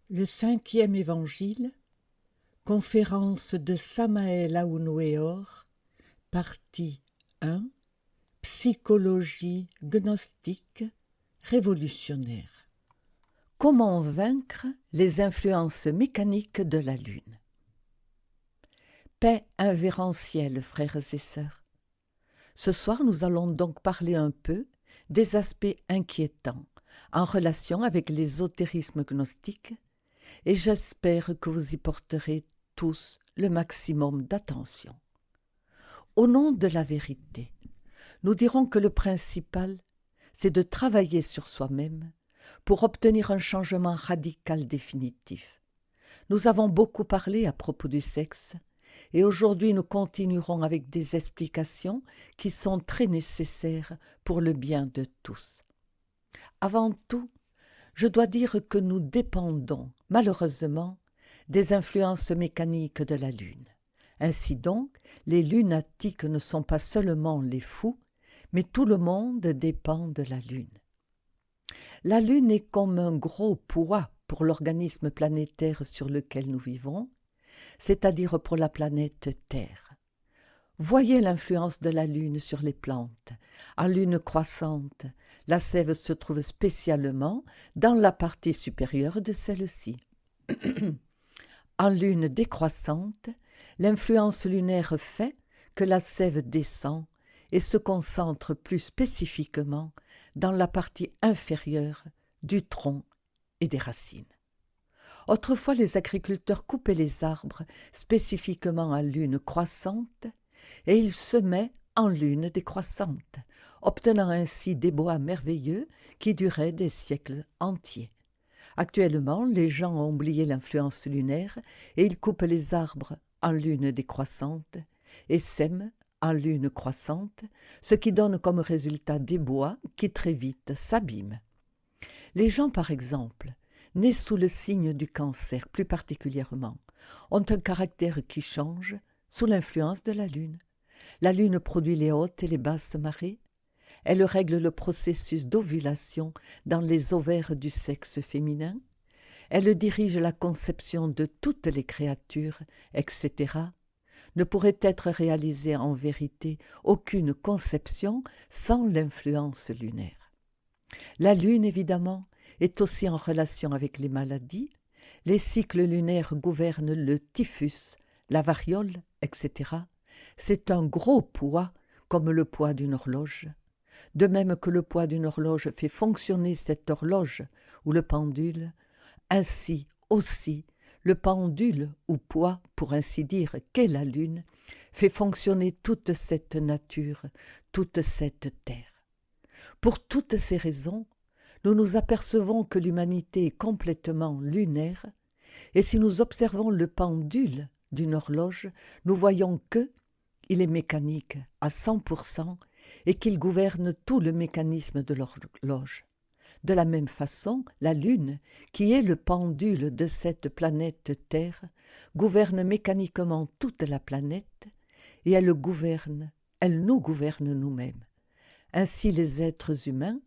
Le cinquième évangile, conférence de Samael Aoun-Weor, partie 1, psychologie gnostique révolutionnaire. Comment vaincre les influences mécaniques de la Lune? Paix invérentielle, frères et sœurs. Ce soir, nous allons donc parler un peu des aspects inquiétants en relation avec l'ésotérisme gnostique, et j'espère que vous y porterez tous le maximum d'attention. Au nom de la vérité, nous dirons que le principal, c'est de travailler sur soi-même pour obtenir un changement radical définitif. Nous avons beaucoup parlé à propos du sexe, et aujourd'hui nous continuerons avec des explications qui sont très nécessaires pour le bien de tous. Avant tout, je dois dire que nous dépendons, malheureusement, des influences mécaniques de la Lune. Ainsi donc, les lunatiques ne sont pas seulement les fous, mais tout le monde dépend de la Lune. La Lune est comme un gros poids pour l'organisme planétaire sur lequel nous vivons, c'est-à-dire pour la planète Terre. Voyez l'influence de la Lune sur les plantes. À lune croissante, la sève se trouve spécialement dans la partie supérieure de celle-ci. En lune décroissante, l'influence lunaire fait que la sève descend et se concentre plus spécifiquement dans la partie inférieure du tronc et des racines. Autrefois, les agriculteurs coupaient les arbres spécifiquement à lune croissante et ils semaient en lune décroissante, obtenant ainsi des bois merveilleux qui duraient des siècles entiers. Actuellement, les gens ont oublié l'influence lunaire et ils coupent les arbres en lune décroissante et sèment en lune croissante, ce qui donne comme résultat des bois qui très vite s'abîment. Les gens, par exemple, nés sous le signe du cancer plus particulièrement, ont un caractère qui change sous l'influence de la Lune. La Lune produit les hautes et les basses marées. Elle règle le processus d'ovulation dans les ovaires du sexe féminin. Elle dirige la conception de toutes les créatures, etc. Ne pourrait être réalisée en vérité aucune conception sans l'influence lunaire. La Lune, évidemment, est aussi en relation avec les maladies. Les cycles lunaires gouvernent le typhus, la variole, etc. C'est un gros poids, comme le poids d'une horloge. De même que le poids d'une horloge fait fonctionner cette horloge ou le pendule, ainsi aussi le pendule ou poids, pour ainsi dire, qu'est la Lune, fait fonctionner toute cette nature, toute cette terre. Pour toutes ces raisons, nous nous apercevons que l'humanité est complètement lunaire, et si nous observons le pendule d'une horloge, nous voyons qu'il est mécanique à 100% et qu'il gouverne tout le mécanisme de l'horloge. De la même façon, la Lune, qui est le pendule de cette planète Terre, gouverne mécaniquement toute la planète et elle nous gouverne nous-mêmes. Ainsi les êtres humains,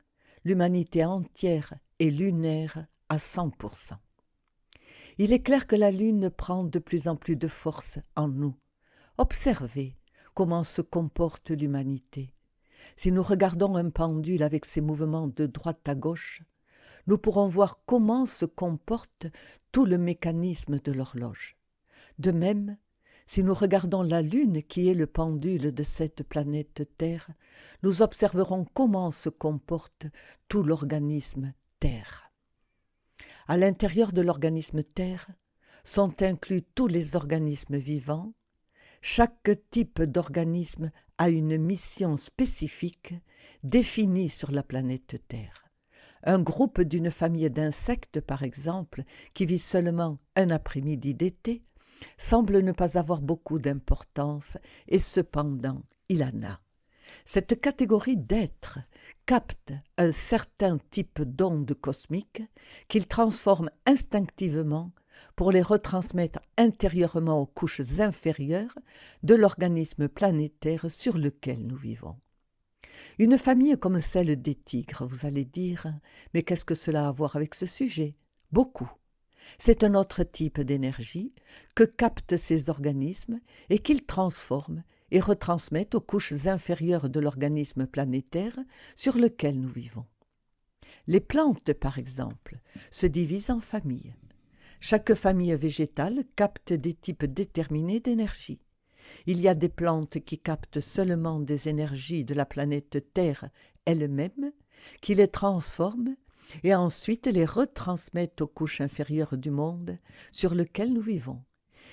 l'humanité entière est lunaire à 100%. Il est clair que la Lune prend de plus en plus de force en nous. Observez comment se comporte l'humanité. Si nous regardons un pendule avec ses mouvements de droite à gauche, nous pourrons voir comment se comporte tout le mécanisme de l'horloge. De même, si nous regardons la Lune qui est le pendule de cette planète Terre, nous observerons comment se comporte tout l'organisme Terre. À l'intérieur de l'organisme Terre sont inclus tous les organismes vivants. Chaque type d'organisme a une mission spécifique définie sur la planète Terre. Un groupe d'une famille d'insectes, par exemple, qui vit seulement un après-midi d'été, semble ne pas avoir beaucoup d'importance, et cependant, il en a. Cette catégorie d'êtres capte un certain type d'ondes cosmiques qu'il transforme instinctivement pour les retransmettre intérieurement aux couches inférieures de l'organisme planétaire sur lequel nous vivons. Une famille comme celle des tigres, vous allez dire, mais qu'est-ce que cela a à voir avec ce sujet? Beaucoup. C'est un autre type d'énergie que captent ces organismes et qu'ils transforment et retransmettent aux couches inférieures de l'organisme planétaire sur lequel nous vivons. Les plantes, par exemple, se divisent en familles. Chaque famille végétale capte des types déterminés d'énergie. Il y a des plantes qui captent seulement des énergies de la planète Terre elle-même, qui les transforment et ensuite les retransmettent aux couches inférieures du monde sur lequel nous vivons.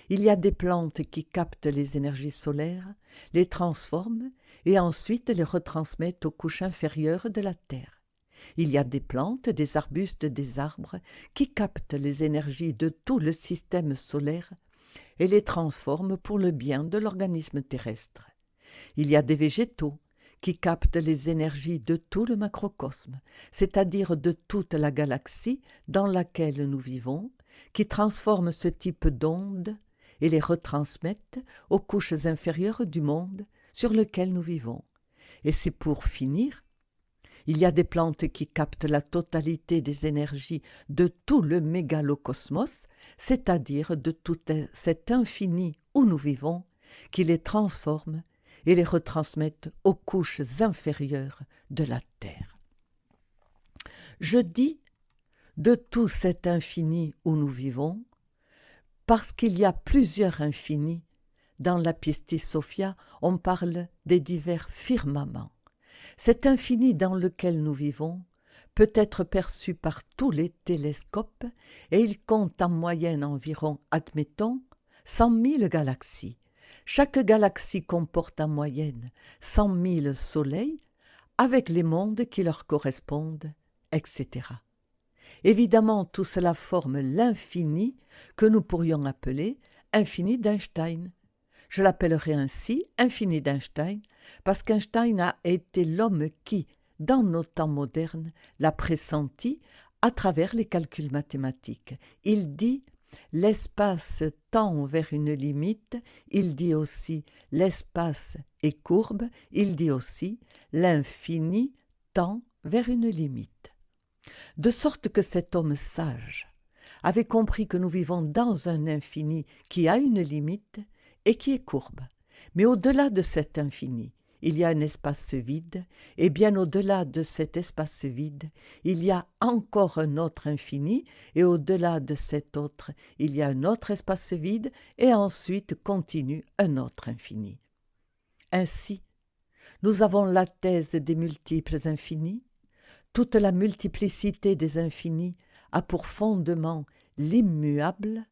Il y a des plantes qui captent les énergies solaires, les transforment et ensuite les retransmettent aux couches inférieures de la Terre. Il y a des plantes, des arbustes, des arbres qui captent les énergies de tout le système solaire et les transforment pour le bien de l'organisme terrestre. Il y a des végétaux qui captent les énergies de tout le macrocosme, c'est-à-dire de toute la galaxie dans laquelle nous vivons, qui transforment ce type d'ondes et les retransmettent aux couches inférieures du monde sur lequel nous vivons. Et c'est pour finir, il y a des plantes qui captent la totalité des énergies de tout le mégalocosmos, c'est-à-dire de tout cet infini où nous vivons, qui les transforment et les retransmettent aux couches inférieures de la Terre. Je dis de tout cet infini où nous vivons, parce qu'il y a plusieurs infinis. Dans la Pistis Sophia, on parle des divers firmaments. Cet infini dans lequel nous vivons peut être perçu par tous les télescopes et il compte en moyenne environ, admettons, 100 000 galaxies. Chaque galaxie comporte en moyenne 100 000 soleils avec les mondes qui leur correspondent, etc. Évidemment, tout cela forme l'infini que nous pourrions appeler infini d'Einstein. Je l'appellerai ainsi infini d'Einstein parce qu'Einstein a été l'homme qui, dans nos temps modernes, l'a pressenti à travers les calculs mathématiques. Il dit l'espace tend vers une limite, il dit aussi l'espace est courbe, il dit aussi l'infini tend vers une limite. De sorte que cet homme sage avait compris que nous vivons dans un infini qui a une limite et qui est courbe. Mais au-delà de cet infini, il y a un espace vide, et bien au-delà de cet espace vide, il y a encore un autre infini, et au-delà de cet autre, il y a un autre espace vide, et ensuite continue un autre infini. Ainsi, nous avons la thèse des multiples infinis. Toute la multiplicité des infinis a pour fondement l'immuable.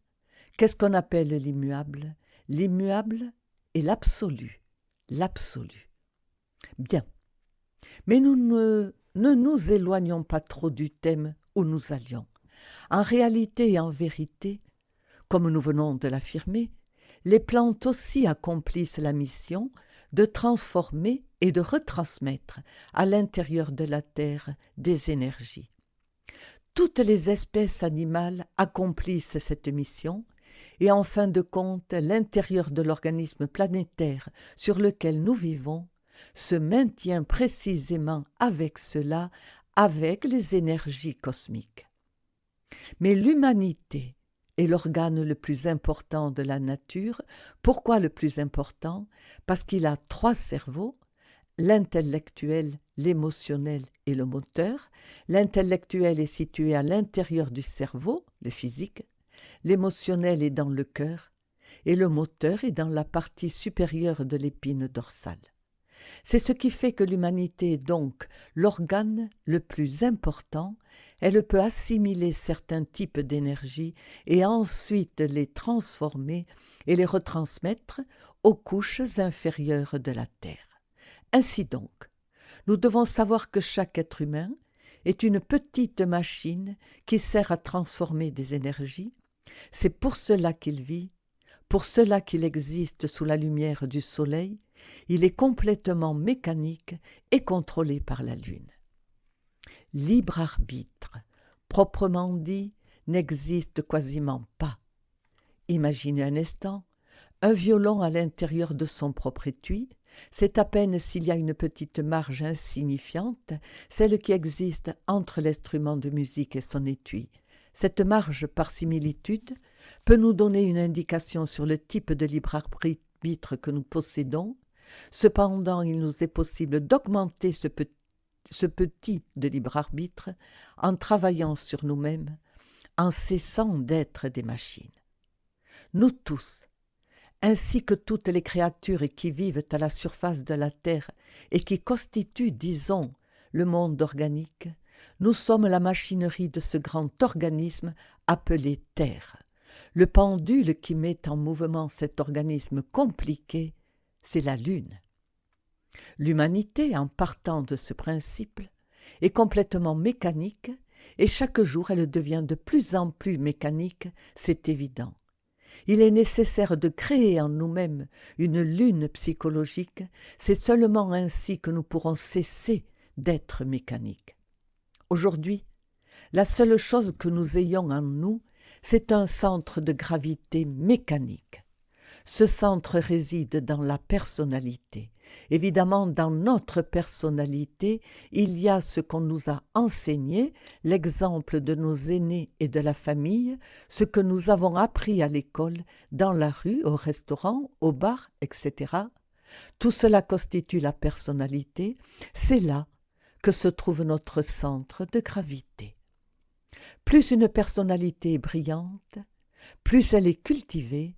Qu'est-ce qu'on appelle l'immuable ? L'immuable est l'absolu, l'absolu. Bien, mais nous ne nous éloignons pas trop du thème où nous allions. En réalité et en vérité, comme nous venons de l'affirmer, les plantes aussi accomplissent la mission de transformer et de retransmettre à l'intérieur de la Terre des énergies. Toutes les espèces animales accomplissent cette mission et en fin de compte, l'intérieur de l'organisme planétaire sur lequel nous vivons se maintient précisément avec cela, avec les énergies cosmiques. Mais l'humanité est l'organe le plus important de la nature. Pourquoi le plus important ? Parce qu'il a 3 cerveaux, l'intellectuel, l'émotionnel et le moteur. L'intellectuel est situé à l'intérieur du cerveau, le physique. L'émotionnel est dans le cœur et le moteur est dans la partie supérieure de l'épine dorsale. C'est ce qui fait que l'humanité est donc l'organe le plus important. Elle peut assimiler certains types d'énergie et ensuite les transformer et les retransmettre aux couches inférieures de la Terre. Ainsi donc, nous devons savoir que chaque être humain est une petite machine qui sert à transformer des énergies. C'est pour cela qu'il vit, pour cela qu'il existe sous la lumière du soleil. Il est complètement mécanique et contrôlé par la Lune. Libre arbitre, proprement dit, n'existe quasiment pas. Imaginez un instant, un violon à l'intérieur de son propre étui, c'est à peine s'il y a une petite marge insignifiante, celle qui existe entre l'instrument de musique et son étui. Cette marge par similitude peut nous donner une indication sur le type de libre arbitre que nous possédons. Cependant, il nous est possible d'augmenter ce petit de libre arbitre en travaillant sur nous-mêmes, en cessant d'être des machines. Nous tous, ainsi que toutes les créatures qui vivent à la surface de la Terre et qui constituent, disons, le monde organique, nous sommes la machinerie de ce grand organisme appelé Terre. Le pendule qui met en mouvement cet organisme compliqué, c'est la Lune. L'humanité, en partant de ce principe, est complètement mécanique et chaque jour elle devient de plus en plus mécanique, c'est évident. Il est nécessaire de créer en nous-mêmes une lune psychologique, c'est seulement ainsi que nous pourrons cesser d'être mécaniques. Aujourd'hui, la seule chose que nous ayons en nous, c'est un centre de gravité mécanique. Ce centre réside dans la personnalité. Évidemment, dans notre personnalité, il y a ce qu'on nous a enseigné, l'exemple de nos aînés et de la famille, ce que nous avons appris à l'école, dans la rue, au restaurant, au bar, etc. Tout cela constitue la personnalité. C'est là que se trouve notre centre de gravité. Plus une personnalité est brillante, plus elle est cultivée,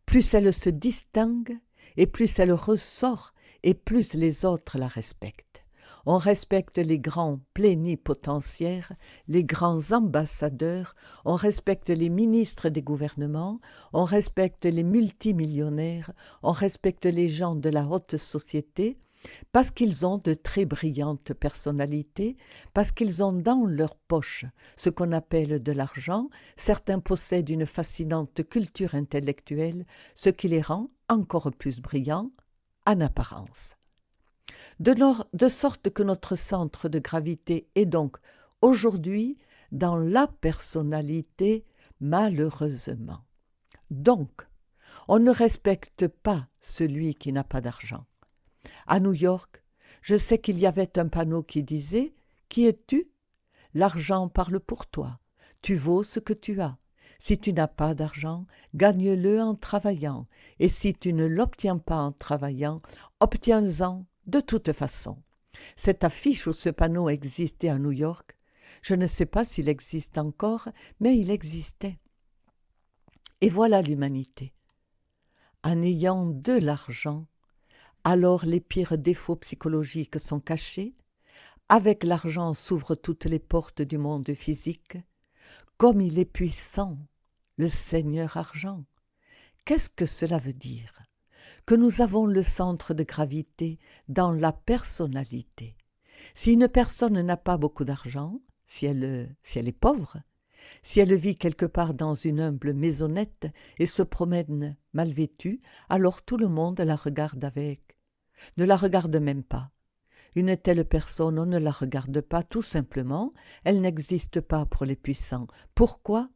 plus elle se distingue et plus elle ressort et plus les autres la respectent. On respecte les grands plénipotentiaires, les grands ambassadeurs, on respecte les ministres des gouvernements, on respecte les multimillionnaires, on respecte les gens de la haute société, parce qu'ils ont de très brillantes personnalités, parce qu'ils ont dans leur poche ce qu'on appelle de l'argent, certains possèdent une fascinante culture intellectuelle, ce qui les rend encore plus brillants en apparence. De sorte que notre centre de gravité est donc aujourd'hui dans la personnalité, malheureusement. Donc, on ne respecte pas celui qui n'a pas d'argent. À New York, je sais qu'il y avait un panneau qui disait « Qui es-tu ? L'argent parle pour toi. Tu vaux ce que tu as. Si tu n'as pas d'argent, gagne-le en travaillant. Et si tu ne l'obtiens pas en travaillant, obtiens-en de toute façon. » Cette affiche ou ce panneau existait à New York. Je ne sais pas s'il existe encore, mais il existait. Et voilà l'humanité. En ayant de l'argent, alors les pires défauts psychologiques sont cachés. Avec l'argent s'ouvrent toutes les portes du monde physique. Comme il est puissant, le Seigneur argent. Qu'est-ce que cela veut dire ? Que nous avons le centre de gravité dans la personnalité. Si une personne n'a pas beaucoup d'argent, si elle est pauvre, si elle vit quelque part dans une humble maisonnette et se promène mal vêtue, alors tout le monde la regarde ne la regarde même pas. Une telle personne, on ne la regarde pas, tout simplement, elle n'existe pas pour les puissants. Pourquoi ?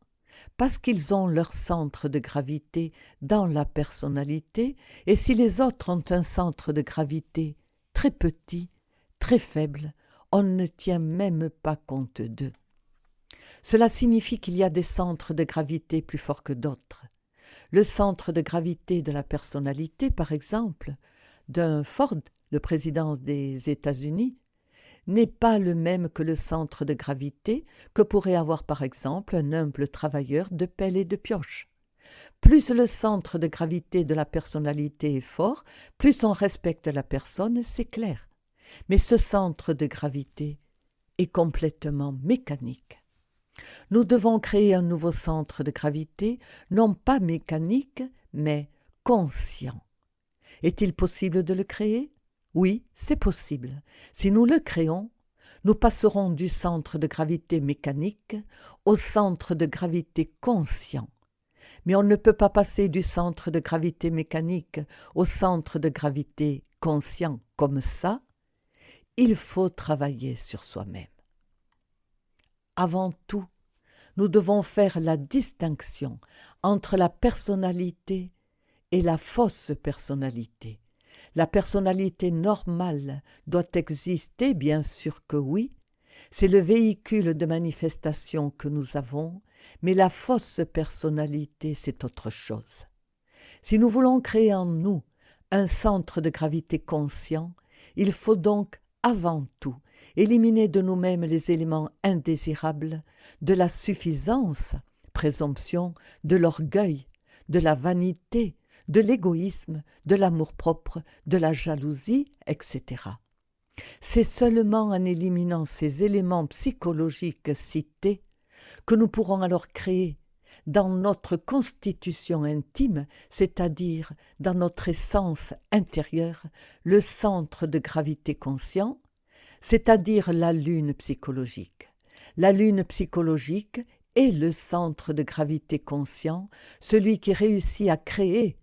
Parce qu'ils ont leur centre de gravité dans la personnalité, et si les autres ont un centre de gravité très petit, très faible, on ne tient même pas compte d'eux. Cela signifie qu'il y a des centres de gravité plus forts que d'autres. Le centre de gravité de la personnalité, par exemple, d'un Ford, le président des États-Unis, n'est pas le même que le centre de gravité que pourrait avoir par exemple un humble travailleur de pelle et de pioche. Plus le centre de gravité de la personnalité est fort, plus on respecte la personne, c'est clair. Mais ce centre de gravité est complètement mécanique. Nous devons créer un nouveau centre de gravité, non pas mécanique, mais conscient. Est-il possible de le créer ? Oui, c'est possible. Si nous le créons, nous passerons du centre de gravité mécanique au centre de gravité conscient. Mais on ne peut pas passer du centre de gravité mécanique au centre de gravité conscient comme ça. Il faut travailler sur soi-même. Avant tout, nous devons faire la distinction entre la personnalité et la fausse personnalité. La personnalité normale doit exister, bien sûr que oui. C'est le véhicule de manifestation que nous avons, Mais la fausse personnalité, c'est autre chose. Si nous voulons créer en nous un centre de gravité conscient, il faut donc avant tout éliminer de nous-mêmes les éléments indésirables de la suffisance, présomption, de l'orgueil, de la vanité, de l'égoïsme, de l'amour-propre, de la jalousie, etc. C'est seulement en éliminant ces éléments psychologiques cités que nous pourrons alors créer dans notre constitution intime, c'est-à-dire dans notre essence intérieure, le centre de gravité conscient, c'est-à-dire la lune psychologique. La lune psychologique est le centre de gravité conscient, celui qui réussit à créer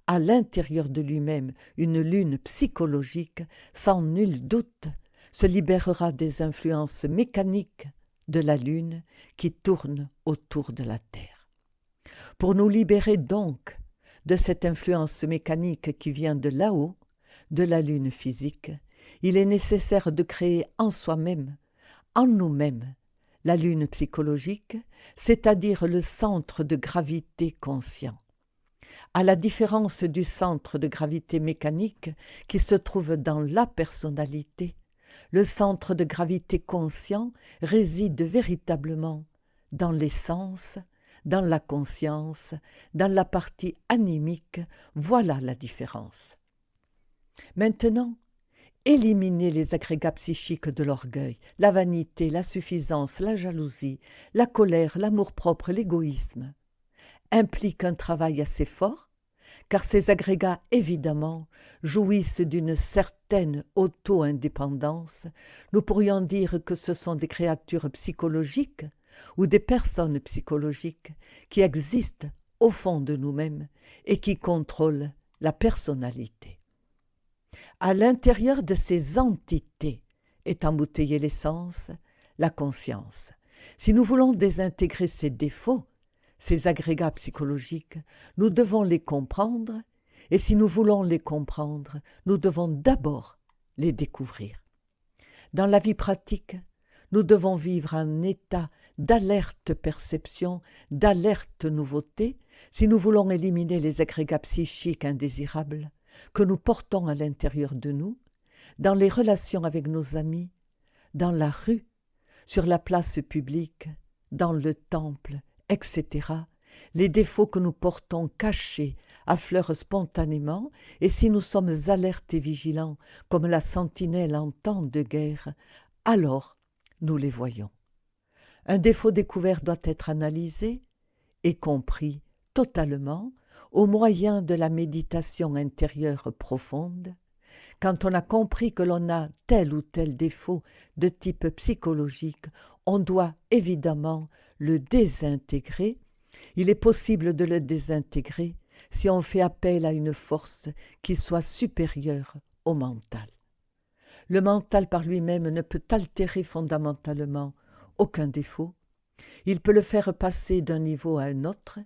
à l'intérieur de lui-même une lune psychologique, sans nul doute, se libérera des influences mécaniques de la lune qui tourne autour de la Terre. Pour nous libérer donc de cette influence mécanique qui vient de là-haut, de la lune physique, il est nécessaire de créer en soi-même, en nous-mêmes, la lune psychologique, c'est-à-dire le centre de gravité conscient. À la différence du centre de gravité mécanique qui se trouve dans la personnalité, le centre de gravité conscient réside véritablement dans l'essence, dans la conscience, dans la partie animique. Voilà la différence. Maintenant, éliminer les agrégats psychiques de l'orgueil, la vanité, la suffisance, la jalousie, la colère, l'amour-propre, l'égoïsme, implique un travail assez fort, car ces agrégats, évidemment, jouissent d'une certaine auto-indépendance. Nous pourrions dire que ce sont des créatures psychologiques ou des personnes psychologiques qui existent au fond de nous-mêmes et qui contrôlent la personnalité. À l'intérieur de ces entités est embouteillée l'essence, la conscience. Si nous voulons désintégrer ces défauts, ces agrégats psychologiques, nous devons les comprendre, et si nous voulons les comprendre, nous devons d'abord les découvrir. Dans la vie pratique, nous devons vivre un état d'alerte perception, d'alerte nouveauté, si nous voulons éliminer les agrégats psychiques indésirables que nous portons à l'intérieur de nous, dans les relations avec nos amis, dans la rue, sur la place publique, dans le temple, etc., les défauts que nous portons cachés affleurent spontanément, et si nous sommes alertes et vigilants, comme la sentinelle en temps de guerre, alors nous les voyons. Un défaut découvert doit être analysé et compris totalement au moyen de la méditation intérieure profonde. Quand on a compris que l'on a tel ou tel défaut de type psychologique, on doit évidemment le désintégrer. Il est possible de le désintégrer si on fait appel à une force qui soit supérieure au mental. Le mental par lui-même ne peut altérer fondamentalement aucun défaut. Il peut le faire passer d'un niveau à un autre.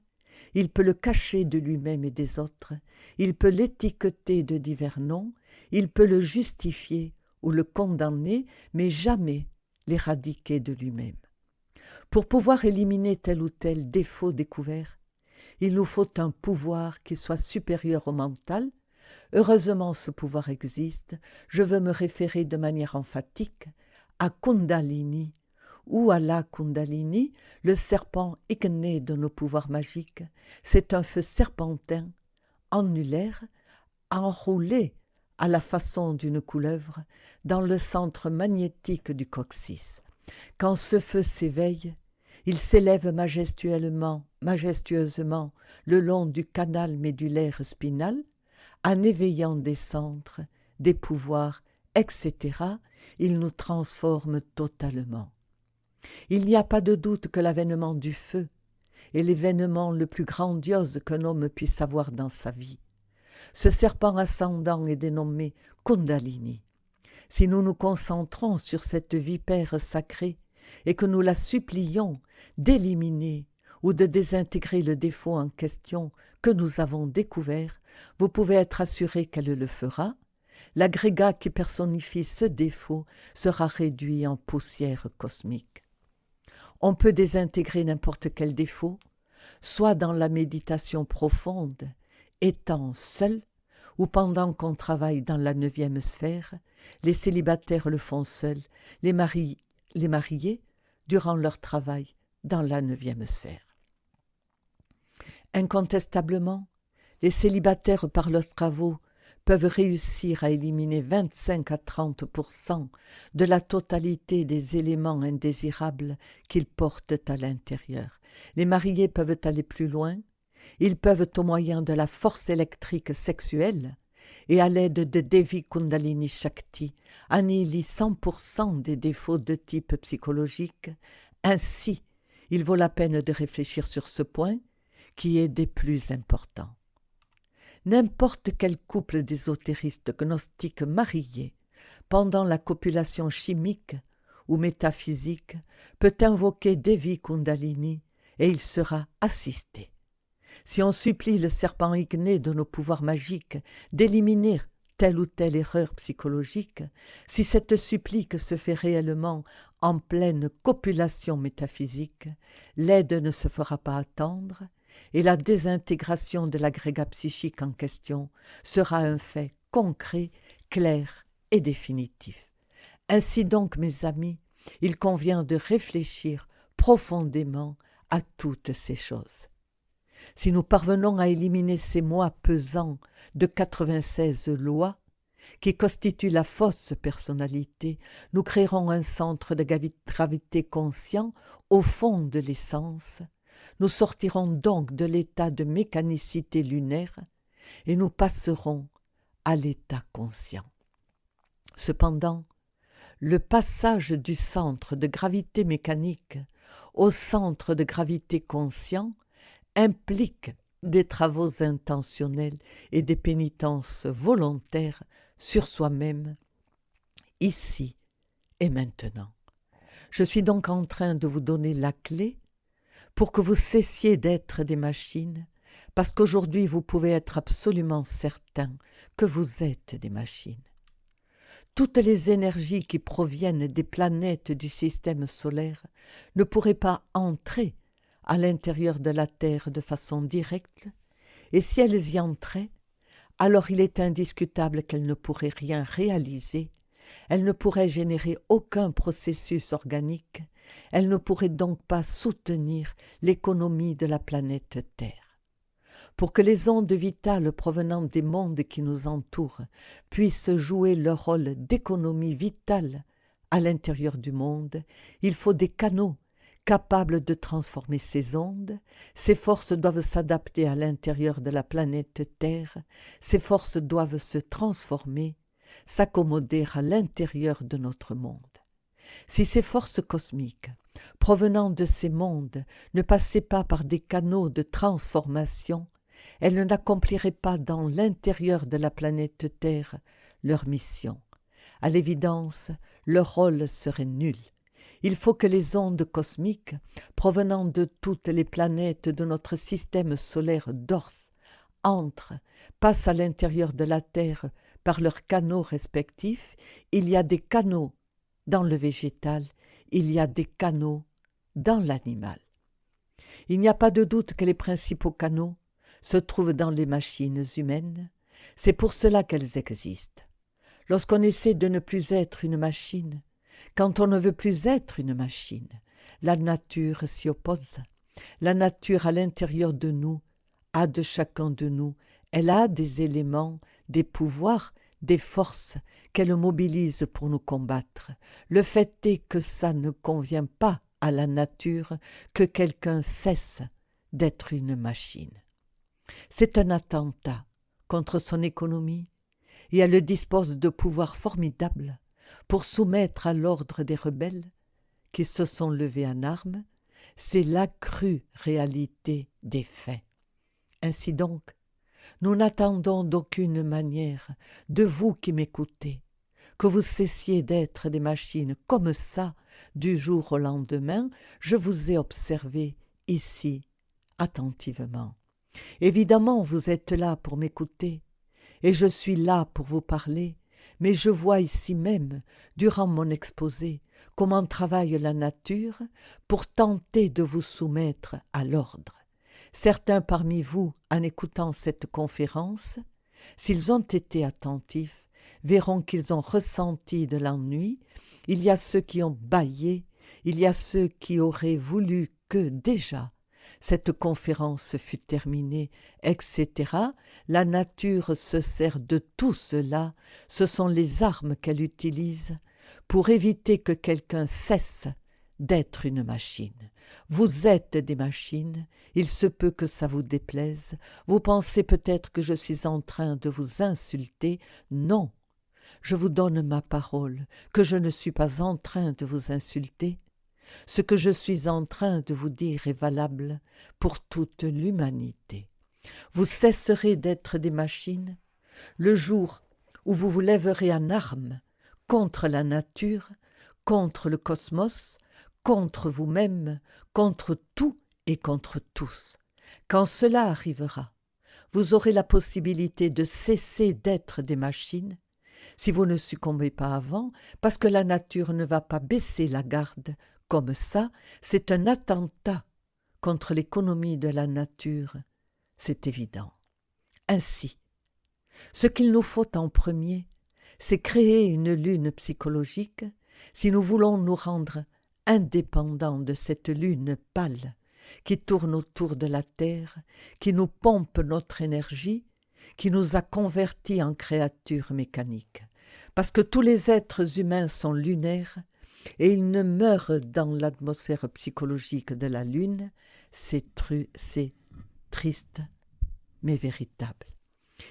Il peut le cacher de lui-même et des autres. Il peut l'étiqueter de divers noms. Il peut le justifier ou le condamner, mais jamais l'éradiquer de lui-même. Pour pouvoir éliminer tel ou tel défaut découvert, il nous faut un pouvoir qui soit supérieur au mental. Heureusement, ce pouvoir existe. Je veux me référer de manière emphatique à Kundalini ou à la Kundalini, le serpent igné de nos pouvoirs magiques. C'est un feu serpentin, annulaire, enroulé à la façon d'une couleuvre dans le centre magnétique du coccyx. Quand ce feu s'éveille, il s'élève majestueusement le long du canal médulaire spinal, en éveillant des centres, des pouvoirs, etc. Il nous transforme totalement. Il n'y a pas de doute que l'avènement du feu est l'événement le plus grandiose qu'un homme puisse avoir dans sa vie. Ce serpent ascendant est dénommé Kundalini. Si nous nous concentrons sur cette vipère sacrée et que nous la supplions d'éliminer ou de désintégrer le défaut en question que nous avons découvert, vous pouvez être assuré qu'elle le fera. L'agrégat qui personnifie ce défaut sera réduit en poussière cosmique. On peut désintégrer n'importe quel défaut, soit dans la méditation profonde, étant seul, ou pendant qu'on travaille dans la 9e sphère, les célibataires le font seuls, les mariés durant leur travail dans la 9e sphère. Incontestablement, les célibataires par leurs travaux peuvent réussir à éliminer 25 à 30% de la totalité des éléments indésirables qu'ils portent à l'intérieur. Les mariés peuvent aller plus loin. Ils peuvent, au moyen de la force électrique sexuelle et à l'aide de Devi Kundalini Shakti, annihiler 100% des défauts de type psychologique. Ainsi, il vaut la peine de réfléchir sur ce point qui est des plus importants. N'importe quel couple d'ésotéristes gnostiques mariés, pendant la copulation chimique ou métaphysique, peut invoquer Devi Kundalini et il sera assisté. Si on supplie le serpent igné de nos pouvoirs magiques d'éliminer telle ou telle erreur psychologique, si cette supplique se fait réellement en pleine copulation métaphysique, l'aide ne se fera pas attendre et la désintégration de l'agrégat psychique en question sera un fait concret, clair et définitif. Ainsi donc, mes amis, il convient de réfléchir profondément à toutes ces choses. Si nous parvenons à éliminer ces moi pesants de 96 lois qui constituent la fausse personnalité, nous créerons un centre de gravité conscient au fond de l'essence. Nous sortirons donc de l'état de mécanicité lunaire et nous passerons à l'état conscient. Cependant, le passage du centre de gravité mécanique au centre de gravité conscient implique des travaux intentionnels et des pénitences volontaires sur soi-même, ici et maintenant. Je suis donc en train de vous donner la clé pour que vous cessiez d'être des machines, parce qu'aujourd'hui vous pouvez être absolument certain que vous êtes des machines. Toutes les énergies qui proviennent des planètes du système solaire ne pourraient pas entrer à l'intérieur de la Terre de façon directe, et si elles y entraient, alors il est indiscutable qu'elles ne pourraient rien réaliser, elles ne pourraient générer aucun processus organique, elles ne pourraient donc pas soutenir l'économie de la planète Terre. Pour que les ondes vitales provenant des mondes qui nous entourent puissent jouer leur rôle d'économie vitale à l'intérieur du monde, il faut des canaux capables de transformer ces ondes. Ces forces doivent s'adapter à l'intérieur de la planète Terre, ces forces doivent se transformer, s'accommoder à l'intérieur de notre monde. Si ces forces cosmiques, provenant de ces mondes, ne passaient pas par des canaux de transformation, elles n'accompliraient pas dans l'intérieur de la planète Terre leur mission. À l'évidence, leur rôle serait nul. Il faut que les ondes cosmiques, provenant de toutes les planètes de notre système solaire d'Ors, entrent, passent à l'intérieur de la Terre par leurs canaux respectifs. Il y a des canaux dans le végétal, il y a des canaux dans l'animal. Il n'y a pas de doute que les principaux canaux se trouvent dans les machines humaines. C'est pour cela qu'elles existent. Lorsqu'on essaie de ne plus être une machine, quand on ne veut plus être une machine, la nature s'y oppose. La nature à l'intérieur de nous a de chacun de nous, elle a des éléments, des pouvoirs, des forces qu'elle mobilise pour nous combattre. Le fait est que ça ne convient pas à la nature que quelqu'un cesse d'être une machine. C'est un attentat contre son économie et elle dispose de pouvoirs formidables pour soumettre à l'ordre des rebelles qui se sont levés en armes. C'est la crue réalité des faits. Ainsi donc, nous n'attendons d'aucune manière de vous qui m'écoutez que vous cessiez d'être des machines comme ça du jour au lendemain. Je vous ai observé ici attentivement. Évidemment, vous êtes là pour m'écouter et je suis là pour vous parler, mais je vois ici même, durant mon exposé, comment travaille la nature pour tenter de vous soumettre à l'ordre. Certains parmi vous, en écoutant cette conférence, s'ils ont été attentifs, verront qu'ils ont ressenti de l'ennui. Il y a ceux qui ont bâillé, il y a ceux qui auraient voulu que déjà cette conférence fût terminée, etc. La nature se sert de tout cela, ce sont les armes qu'elle utilise pour éviter que quelqu'un cesse d'être une machine. Vous êtes des machines, il se peut que ça vous déplaise. Vous pensez peut-être que je suis en train de vous insulter. Non, je vous donne ma parole que je ne suis pas en train de vous insulter. Ce que je suis en train de vous dire est valable pour toute l'humanité. Vous cesserez d'être des machines le jour où vous vous lèverez en armes contre la nature, contre le cosmos, contre vous-même, contre tout et contre tous. Quand cela arrivera, vous aurez la possibilité de cesser d'être des machines, si vous ne succombez pas avant, parce que la nature ne va pas baisser la garde comme ça, c'est un attentat contre l'économie de la nature, c'est évident. Ainsi, ce qu'il nous faut en premier, c'est créer une lune psychologique si nous voulons nous rendre indépendants de cette lune pâle qui tourne autour de la terre, qui nous pompe notre énergie, qui nous a convertis en créatures mécaniques. Parce que tous les êtres humains sont lunaires et ils ne meurent dans l'atmosphère psychologique de la lune, c'est triste mais véritable.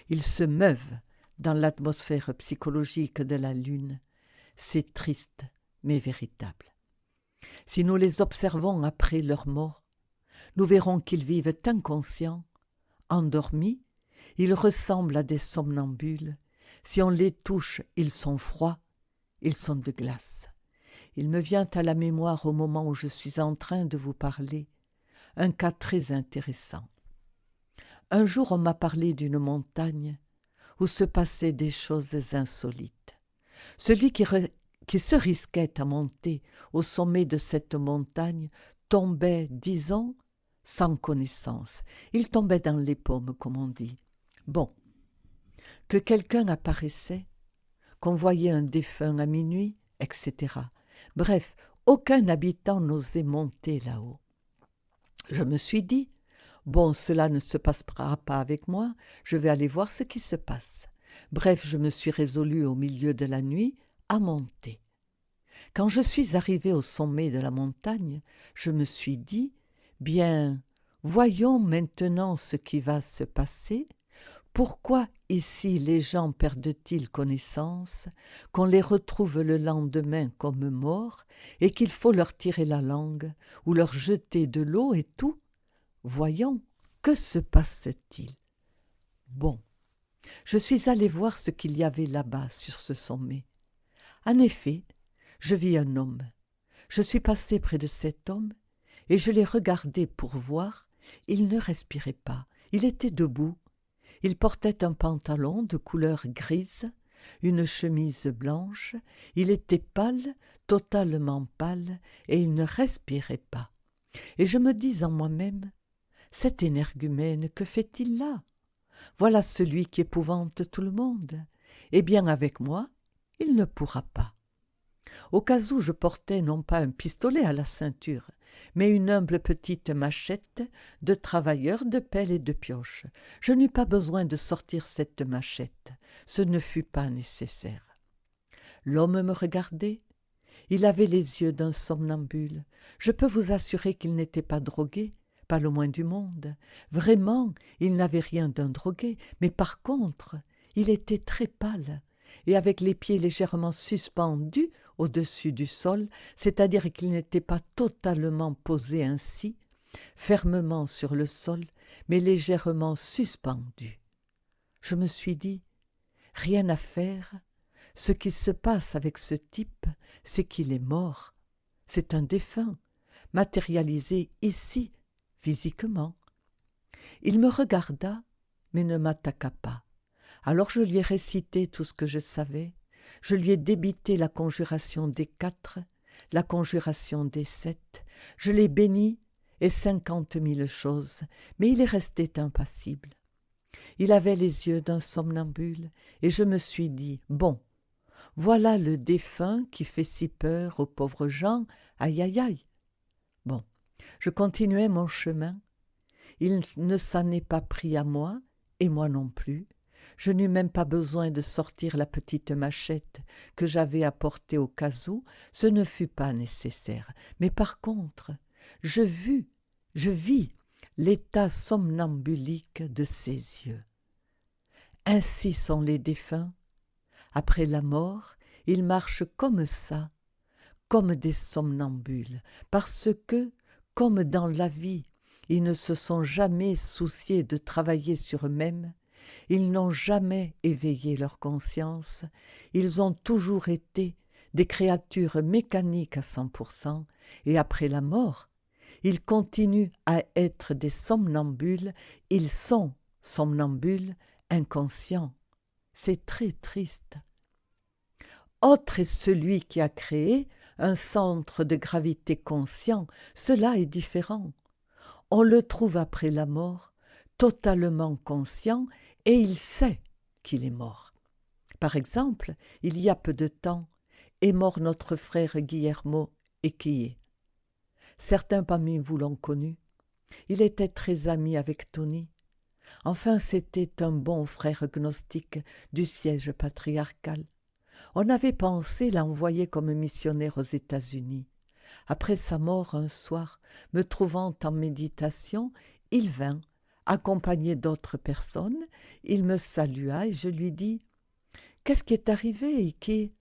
Ils se meuvent dans l'atmosphère psychologique de la lune, c'est triste mais véritable. Si nous les observons après leur mort, nous verrons qu'ils vivent inconscients, endormis, ils ressemblent à des somnambules. Si on les touche, ils sont froids, ils sont de glace. Il me vient à la mémoire au moment où je suis en train de vous parler un cas très intéressant. Un jour, on m'a parlé d'une montagne où se passaient des choses insolites. Celui qui se risquait à monter au sommet de cette montagne tombait, disons, sans connaissance. Il tombait dans les pommes, comme on dit. Bon, que quelqu'un apparaissait, qu'on voyait un défunt à minuit, etc. Bref, aucun habitant n'osait monter là-haut. Je me suis dit, bon, cela ne se passera pas avec moi, je vais aller voir ce qui se passe. Bref, je me suis résolue au milieu de la nuit à monter. Quand je suis arrivée au sommet de la montagne, je me suis dit, bien, voyons maintenant ce qui va se passer. Pourquoi ici les gens perdent-ils connaissance, qu'on les retrouve le lendemain comme morts et qu'il faut leur tirer la langue ou leur jeter de l'eau et tout? Voyons, que se passe-t-il? Bon, je suis allée voir ce qu'il y avait là-bas sur ce sommet. En effet, je vis un homme. Je suis passée près de cet homme et je l'ai regardé pour voir. Il ne respirait pas, il était debout. Il portait un pantalon de couleur grise, une chemise blanche, il était pâle, totalement pâle, et il ne respirait pas. Et je me dis en moi-même, cet énergumène, que fait-il là? Voilà celui qui épouvante tout le monde. Eh bien, avec moi, il ne pourra pas. Au cas où je portais non pas un pistolet à la ceinture, mais une humble petite machette de travailleur de pelle et de pioche. Je n'eus pas besoin de sortir cette machette, ce ne fut pas nécessaire. L'homme me regardait, il avait les yeux d'un somnambule. Je peux vous assurer qu'il n'était pas drogué, pas le moins du monde. Vraiment, il n'avait rien d'un drogué, mais par contre, il était très pâle, et avec les pieds légèrement suspendus au-dessus du sol, c'est-à-dire qu'il n'était pas totalement posé ainsi, fermement sur le sol, mais légèrement suspendu. Je me suis dit, rien à faire, ce qui se passe avec ce type, c'est qu'il est mort, c'est un défunt, matérialisé ici, physiquement. Il me regarda, mais ne m'attaqua pas. Alors je lui ai récité tout ce que je savais, je lui ai débité la conjuration des 4, la conjuration des 7, je l'ai béni et 50 000 choses, mais il est resté impassible. Il avait les yeux d'un somnambule, et je me suis dit, bon, voilà le défunt qui fait si peur aux pauvres gens, aïe aïe aïe. Bon, je continuais mon chemin, il ne s'en est pas pris à moi, et moi non plus. Je n'eus même pas besoin de sortir la petite machette que j'avais apportée au cas où, ce ne fut pas nécessaire. Mais par contre, je vis l'état somnambulique de ses yeux. Ainsi sont les défunts. Après la mort, ils marchent comme ça, comme des somnambules, parce que, comme dans la vie, ils ne se sont jamais souciés de travailler sur eux-mêmes, ils n'ont jamais éveillé leur conscience, ils ont toujours été des créatures mécaniques à 100%, et après la mort, ils continuent à être des somnambules, ils sont somnambules inconscients. C'est très triste. Autre est celui qui a créé un centre de gravité conscient, cela est différent. On le trouve après la mort, totalement conscient, et il sait qu'il est mort. Par exemple, il y a peu de temps, est mort notre frère Guillermo Equille. Certains parmi vous l'ont connu. Il était très ami avec Tony. Enfin, c'était un bon frère gnostique du siège patriarcal. On avait pensé l'envoyer comme missionnaire aux États-Unis. Après sa mort un soir, me trouvant en méditation, il vint, accompagné d'autres personnes, il me salua et je lui dis « Qu'est-ce qui est arrivé, Iki ?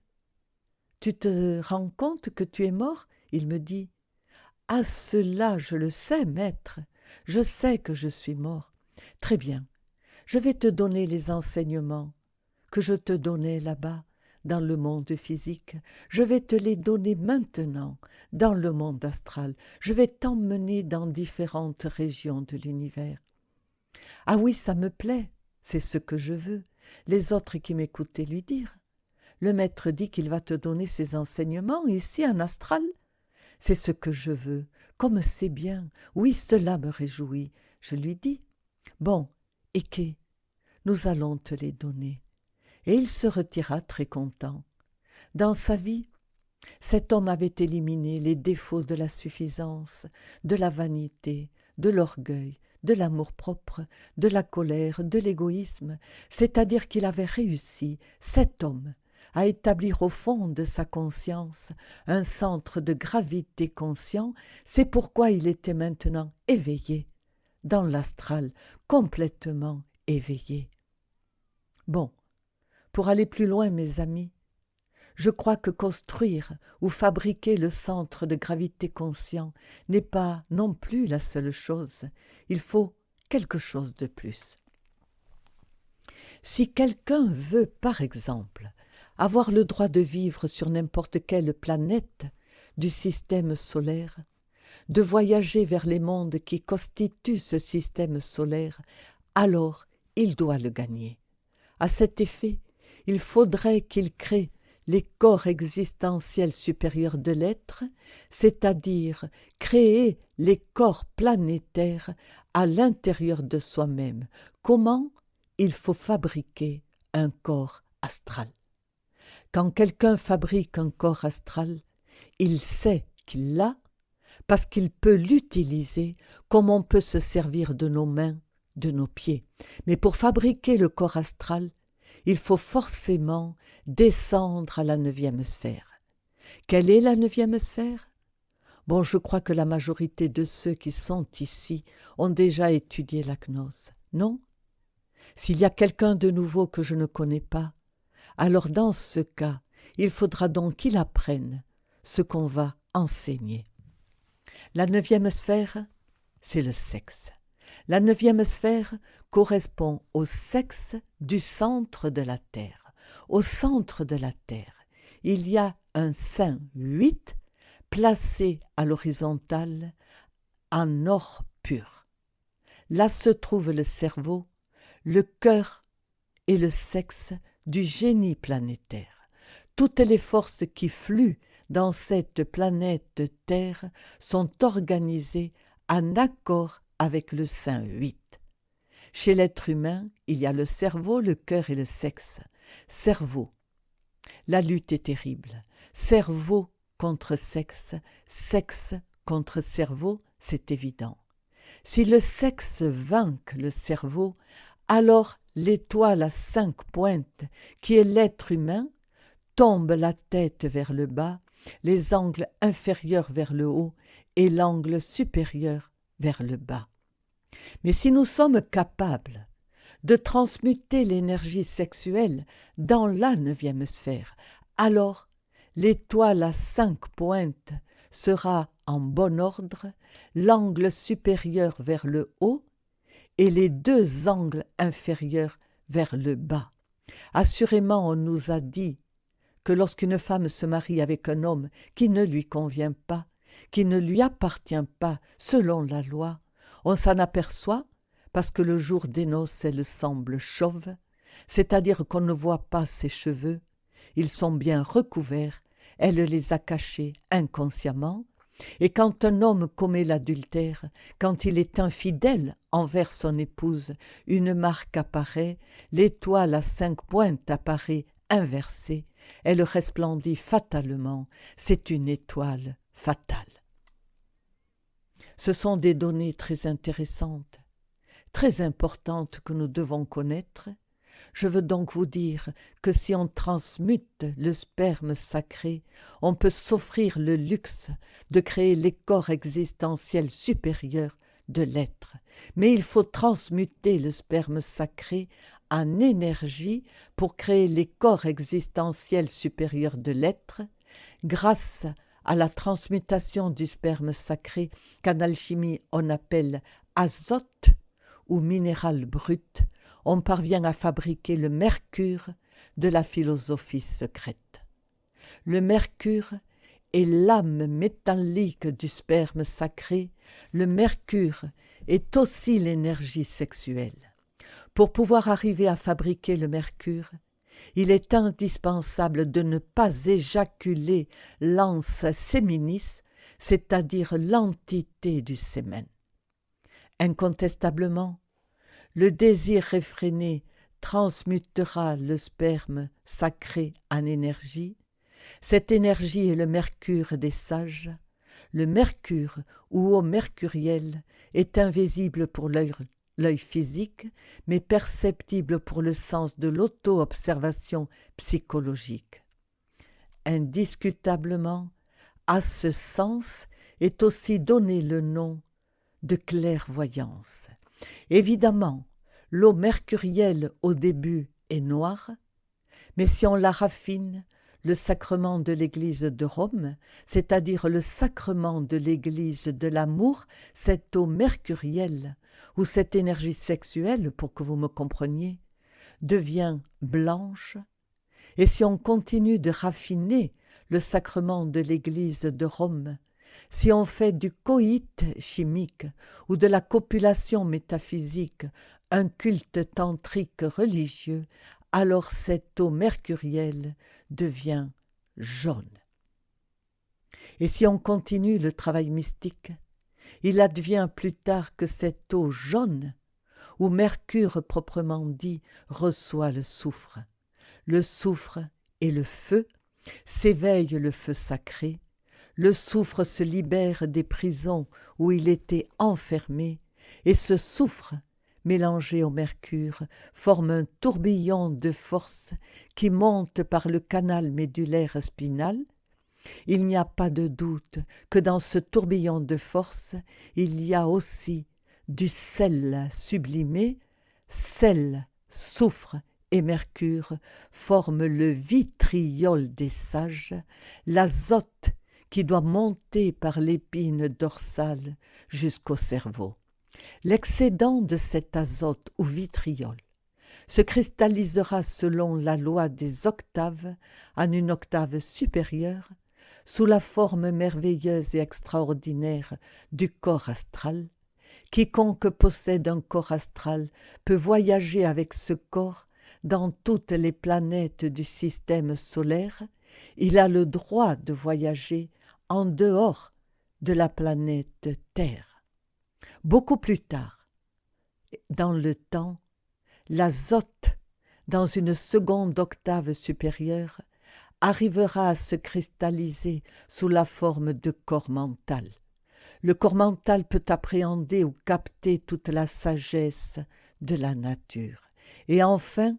Tu te rends compte que tu es mort ?» Il me dit « Ah, cela, je le sais, maître, je sais que je suis mort. Très bien, je vais te donner les enseignements que je te donnais là-bas, dans le monde physique, je vais te les donner maintenant dans le monde astral. Je vais t'emmener dans différentes régions de l'univers. Ah oui, ça me plaît, c'est ce que je veux. Les autres qui m'écoutaient lui dirent. Le maître dit qu'il va te donner ses enseignements ici en astral. C'est ce que je veux, comme c'est bien. Oui, cela me réjouit. Je lui dis, bon, Eke, nous allons te les donner. Et il se retira très content. Dans sa vie, cet homme avait éliminé les défauts de la suffisance, de la vanité, de l'orgueil, de l'amour-propre, de la colère, de l'égoïsme, c'est-à-dire qu'il avait réussi, cet homme, à établir au fond de sa conscience un centre de gravité conscient, c'est pourquoi il était maintenant éveillé, dans l'astral, complètement éveillé. Bon, pour aller plus loin, mes amis, je crois que construire ou fabriquer le centre de gravité conscient n'est pas non plus la seule chose. Il faut quelque chose de plus. Si quelqu'un veut, par exemple, avoir le droit de vivre sur n'importe quelle planète du système solaire, de voyager vers les mondes qui constituent ce système solaire, alors il doit le gagner. À cet effet, il faudrait qu'il crée les corps existentiels supérieurs de l'être, c'est-à-dire créer les corps planétaires à l'intérieur de soi-même. Comment ? Il faut fabriquer un corps astral. Quand quelqu'un fabrique un corps astral, il sait qu'il l'a parce qu'il peut l'utiliser comme on peut se servir de nos mains, de nos pieds. Mais pour fabriquer le corps astral, il faut forcément descendre à la 9e sphère. Quelle est la 9e sphère ? Bon, je crois que la majorité de ceux qui sont ici ont déjà étudié la gnose. Non ? S'il y a quelqu'un de nouveau que je ne connais pas, alors dans ce cas, il faudra donc qu'il apprenne ce qu'on va enseigner. La 9e sphère, c'est le sexe. La 9e sphère correspond au sexe du centre de la Terre. Au centre de la Terre, il y a un sein 8 placé à l'horizontale en or pur. Là se trouve le cerveau, le cœur et le sexe du génie planétaire. Toutes les forces qui fluent dans cette planète Terre sont organisées en accord avec le sein 8. Chez l'être humain, il y a le cerveau, le cœur et le sexe. Cerveau. La lutte est terrible. Cerveau contre sexe, sexe contre cerveau, c'est évident. Si le sexe vainque le cerveau, alors l'étoile à 5 pointes, qui est l'être humain, tombe la tête vers le bas, les angles inférieurs vers le haut et l'angle supérieur vers le bas. Mais si nous sommes capables de transmuter l'énergie sexuelle dans la 9e sphère, alors l'étoile à 5 pointes sera en bon ordre, l'angle supérieur vers le haut et les 2 angles inférieurs vers le bas. Assurément, on nous a dit que lorsqu'une femme se marie avec un homme qui ne lui convient pas, qui ne lui appartient pas selon la loi, on s'en aperçoit parce que le jour des noces, elle semble chauve, c'est-à-dire qu'on ne voit pas ses cheveux, ils sont bien recouverts, elle les a cachés inconsciemment, et quand un homme commet l'adultère, quand il est infidèle envers son épouse, une marque apparaît, l'étoile à 5 pointes apparaît inversée, elle resplendit fatalement, c'est une étoile fatale. Ce sont des données très intéressantes, très importantes que nous devons connaître. Je veux donc vous dire que si on transmute le sperme sacré, on peut s'offrir le luxe de créer les corps existentiels supérieurs de l'être. Mais il faut transmuter le sperme sacré en énergie pour créer les corps existentiels supérieurs de l'être, grâce à la transmutation du sperme sacré qu'en alchimie on appelle azote ou minéral brut, on parvient à fabriquer le mercure de la philosophie secrète. Le mercure est l'âme métallique du sperme sacré, le mercure est aussi l'énergie sexuelle. Pour pouvoir arriver à fabriquer le mercure, il est indispensable de ne pas éjaculer l'ans séminis, c'est-à-dire l'entité du sémen. Incontestablement, le désir réfréné transmutera le sperme sacré en énergie. Cette énergie est le mercure des sages. Le mercure ou eau mercurielle est invisible pour l'œil physique, mais perceptible pour le sens de l'auto-observation psychologique. Indiscutablement, à ce sens est aussi donné le nom de clairvoyance. Évidemment, l'eau mercurielle au début est noire, mais si on la raffine, le sacrement de l'Église de Rome, c'est-à-dire le sacrement de l'Église de l'amour, cette eau mercurielle, ou cette énergie sexuelle, pour que vous me compreniez, devient blanche, et si on continue de raffiner le sacrement de l'Église de Rome, si on fait du coït chimique ou de la copulation métaphysique un culte tantrique religieux, alors cette eau mercurielle devient jaune. Et si on continue le travail mystique, il advient plus tard que cette eau jaune, où Mercure proprement dit reçoit le soufre. Le soufre et le feu, s'éveille le feu sacré, le soufre se libère des prisons où il était enfermé, et ce soufre, mélangé au mercure, forme un tourbillon de force qui monte par le canal médulaire spinal. Il n'y a pas de doute que dans ce tourbillon de force, il y a aussi du sel sublimé. Sel, soufre et mercure forment le vitriol des sages, l'azote qui doit monter par l'épine dorsale jusqu'au cerveau. L'excédent de cet azote ou vitriol se cristallisera selon la loi des octaves en une octave supérieure, sous la forme merveilleuse et extraordinaire du corps astral. Quiconque possède un corps astral peut voyager avec ce corps dans toutes les planètes du système solaire Il a le droit de voyager en dehors de la planète Terre. Beaucoup plus tard, dans le temps, l'azote, dans une seconde octave supérieure, arrivera à se cristalliser sous la forme de corps mental. Le corps mental peut appréhender ou capter toute la sagesse de la nature. Et enfin,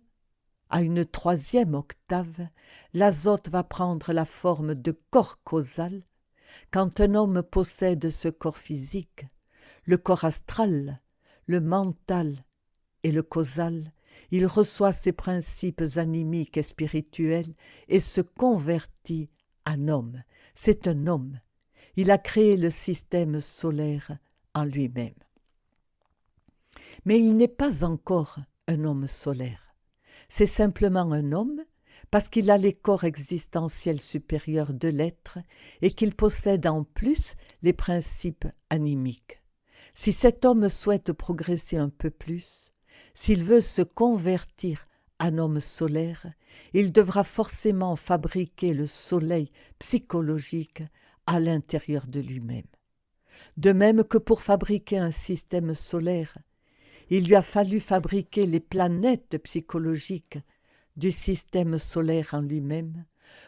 à une troisième octave, l'azote va prendre la forme de corps causal. Quand un homme possède ce corps physique, le corps astral, le mental et le causal, il reçoit ses principes animiques et spirituels et se convertit en homme. C'est un homme. Il a créé le système solaire en lui-même. Mais il n'est pas encore un homme solaire. C'est simplement un homme parce qu'il a les corps existentiels supérieurs de l'être et qu'il possède en plus les principes animiques. Si cet homme souhaite progresser un peu plus, s'il veut se convertir en homme solaire, il devra forcément fabriquer le soleil psychologique à l'intérieur de lui-même. De même que pour fabriquer un système solaire, il lui a fallu fabriquer les planètes psychologiques du système solaire en lui-même,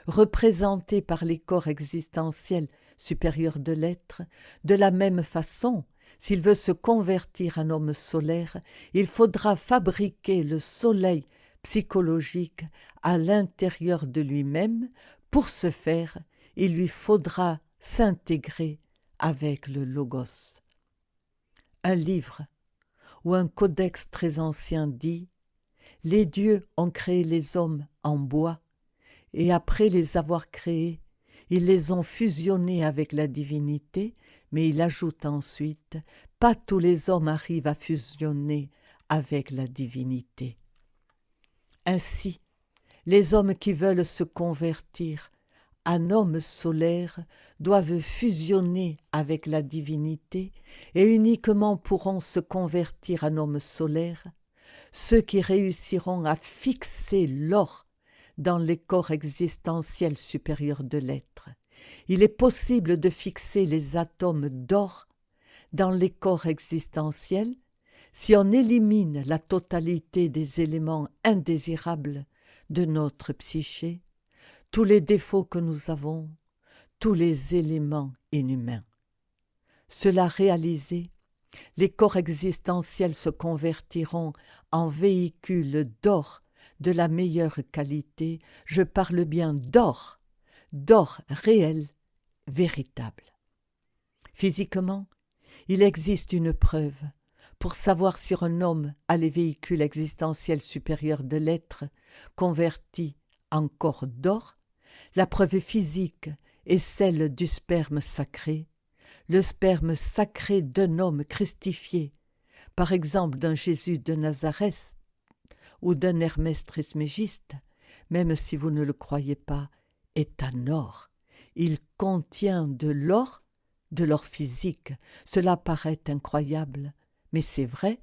représentées par les corps existentiels supérieurs de l'être. De la même façon, s'il veut se convertir en homme solaire, il faudra fabriquer le soleil psychologique à l'intérieur de lui-même. Pour ce faire, il lui faudra s'intégrer avec le Logos. Un livre ou un codex très ancien dit « Les dieux ont créé les hommes en bois, et après les avoir créés, ils les ont fusionnés avec la divinité, mais il ajoute ensuite « Pas tous les hommes arrivent à fusionner avec la divinité. » Ainsi, les hommes qui veulent se convertir en hommes solaires doivent fusionner avec la divinité et uniquement pourront se convertir en hommes solaires ceux qui réussiront à fixer l'or dans les corps existentiels supérieurs de l'être. Il est possible de fixer les atomes d'or dans les corps existentiels si on élimine la totalité des éléments indésirables de notre psyché, tous les défauts que nous avons, tous les éléments inhumains. Cela réalisé, les corps existentiels se convertiront en véhicules d'or de la meilleure qualité. Je parle bien d'or réel, véritable. Physiquement, il existe une preuve pour savoir si un homme a les véhicules existentiels supérieurs de l'être convertis en corps d'or. La preuve physique est celle du sperme sacré, le sperme sacré d'un homme christifié, par exemple d'un Jésus de Nazareth ou d'un Hermès Trismégiste, même si vous ne le croyez pas, est en or. Il contient de l'or physique. Cela paraît incroyable, mais c'est vrai.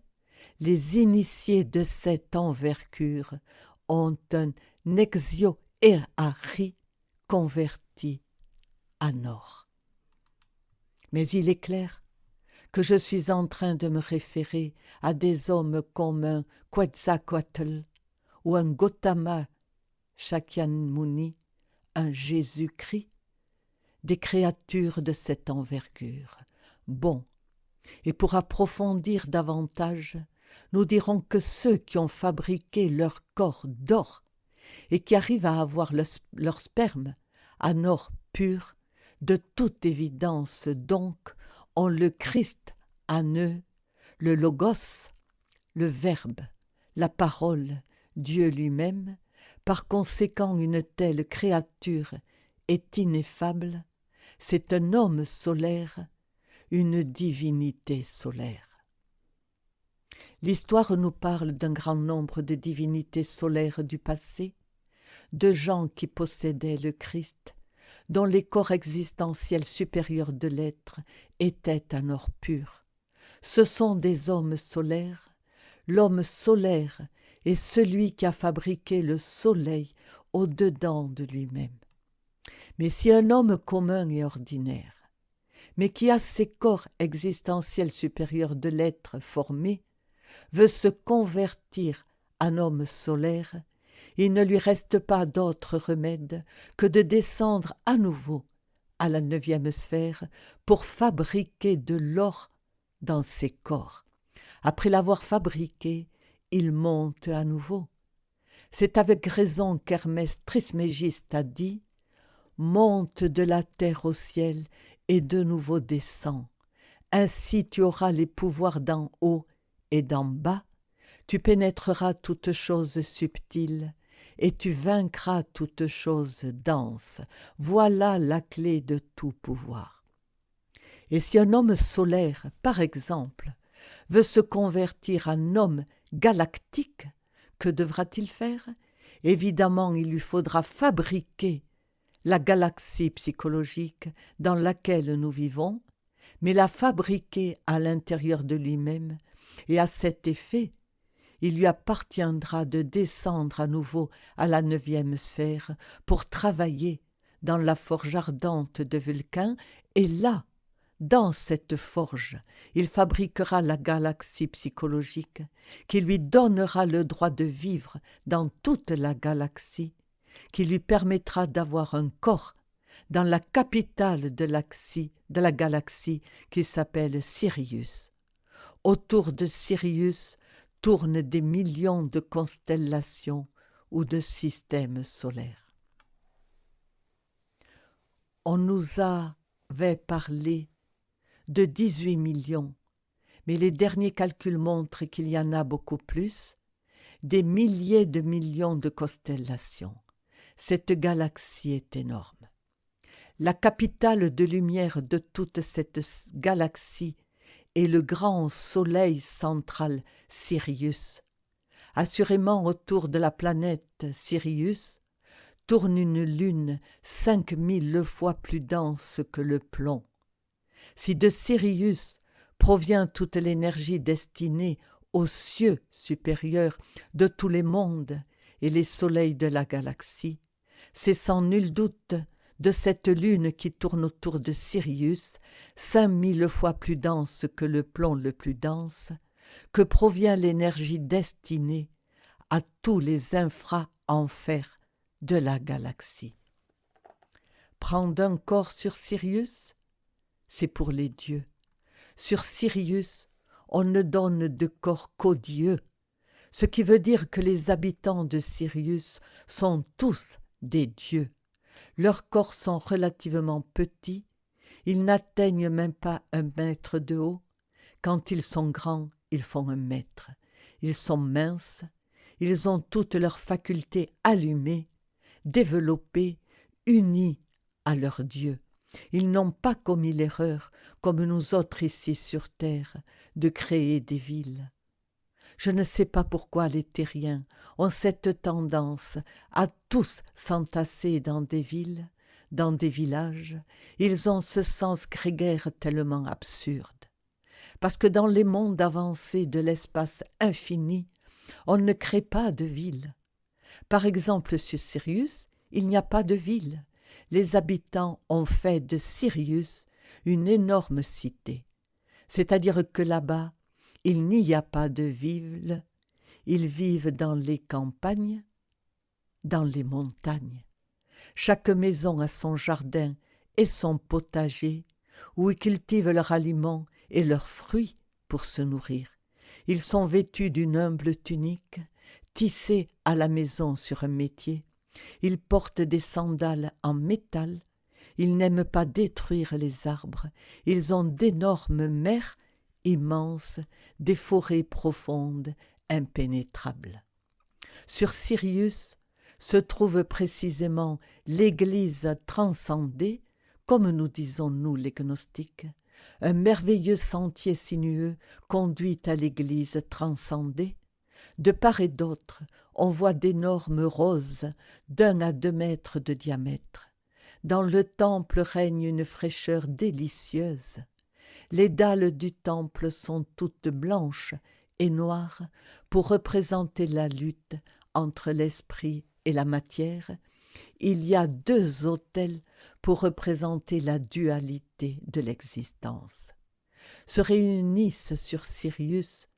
Les initiés de cette envergure ont un exio-erari converti en or. Mais il est clair que je suis en train de me référer à des hommes comme un Quetzalcoatl ou un Gautama Shakyamuni, un Jésus-Christ, des créatures de cette envergure. Bon, et pour approfondir davantage, nous dirons que ceux qui ont fabriqué leur corps d'or et qui arrivent à avoir leur sperme en or pur, de toute évidence donc, ont le Christ en eux, le Logos, le Verbe, la parole, Dieu lui-même. Par conséquent, une telle créature est ineffable. C'est un homme solaire, une divinité solaire. L'histoire nous parle d'un grand nombre de divinités solaires du passé, de gens qui possédaient le Christ, dont les corps existentiels supérieurs de l'être étaient en or pur. Ce sont des hommes solaires. L'homme solaire est celui qui a fabriqué le soleil au-dedans de lui-même. Mais si un homme commun et ordinaire, mais qui a ses corps existentiels supérieurs de l'être formé, veut se convertir en homme solaire, il ne lui reste pas d'autre remède que de descendre à nouveau à la 9e sphère pour fabriquer de l'or dans ses corps. Après l'avoir fabriqué, il monte à nouveau. C'est avec raison qu'Hermès Trismégiste a dit « Monte de la terre au ciel et de nouveau descends. Ainsi tu auras les pouvoirs d'en haut et d'en bas, tu pénétreras toutes choses subtiles et tu vaincras toutes choses denses. Voilà la clé de tout pouvoir. » Et si un homme solaire, par exemple, veut se convertir en homme galactique, que devra-t-il faire? Évidemment, il lui faudra fabriquer la galaxie psychologique dans laquelle nous vivons, mais la fabriquer à l'intérieur de lui-même, et à cet effet, il lui appartiendra de descendre à nouveau à la 9e sphère pour travailler dans la forge ardente de Vulcain, et là, dans cette forge, il fabriquera la galaxie psychologique qui lui donnera le droit de vivre dans toute la galaxie, qui lui permettra d'avoir un corps dans la capitale de la galaxie qui s'appelle Sirius. Autour de Sirius tournent des millions de constellations ou de systèmes solaires. On nous avait parlé de 18 millions, mais les derniers calculs montrent qu'il y en a beaucoup plus, des milliers de millions de constellations. Cette galaxie est énorme. La capitale de lumière de toute cette galaxie est le grand soleil central Sirius. Assurément, autour de la planète Sirius tourne une lune 5000 fois plus dense que le plomb. Si de Sirius provient toute l'énergie destinée aux cieux supérieurs de tous les mondes et les soleils de la galaxie, c'est sans nul doute de cette lune qui tourne autour de Sirius, 5000 fois plus dense que le plomb le plus dense, que provient l'énergie destinée à tous les infra-enfers de la galaxie. Prendre un corps sur Sirius, c'est pour les dieux. Sur Sirius, on ne donne de corps qu'aux dieux, ce qui veut dire que les habitants de Sirius sont tous des dieux. Leurs corps sont relativement petits, ils n'atteignent même pas 1 mètre de haut. Quand ils sont grands, ils font 1 mètre. Ils sont minces, ils ont toutes leurs facultés allumées, développées, unies à leur Dieu. Ils n'ont pas commis l'erreur, comme nous autres ici sur terre, de créer des villes. Je ne sais pas pourquoi les terriens ont cette tendance à tous s'entasser dans des villes, dans des villages. Ils ont ce sens grégaire tellement absurde. Parce que dans les mondes avancés de l'espace infini, on ne crée pas de villes. Par exemple, sur Sirius, il n'y a pas de ville. Les habitants ont fait de Sirius une énorme cité. C'est-à-dire que là-bas, il n'y a pas de ville, ils vivent dans les campagnes, dans les montagnes. Chaque maison a son jardin et son potager, où ils cultivent leurs aliments et leurs fruits pour se nourrir. Ils sont vêtus d'une humble tunique, tissée à la maison sur un métier. Ils portent des sandales en métal. Ils n'aiment pas détruire les arbres. Ils ont d'énormes mers immenses, des forêts profondes, impénétrables. Sur Sirius se trouve précisément l'Église transcendée, comme nous disons nous les gnostiques. Un merveilleux sentier sinueux conduit à l'Église transcendée. De part et d'autre, on voit d'énormes roses d'1 à 2 mètres de diamètre. Dans le temple règne une fraîcheur délicieuse. Les dalles du temple sont toutes blanches et noires pour représenter la lutte entre l'esprit et la matière, Il y a deux autels pour représenter la dualité de l'existence. Se réunissent sur Sirius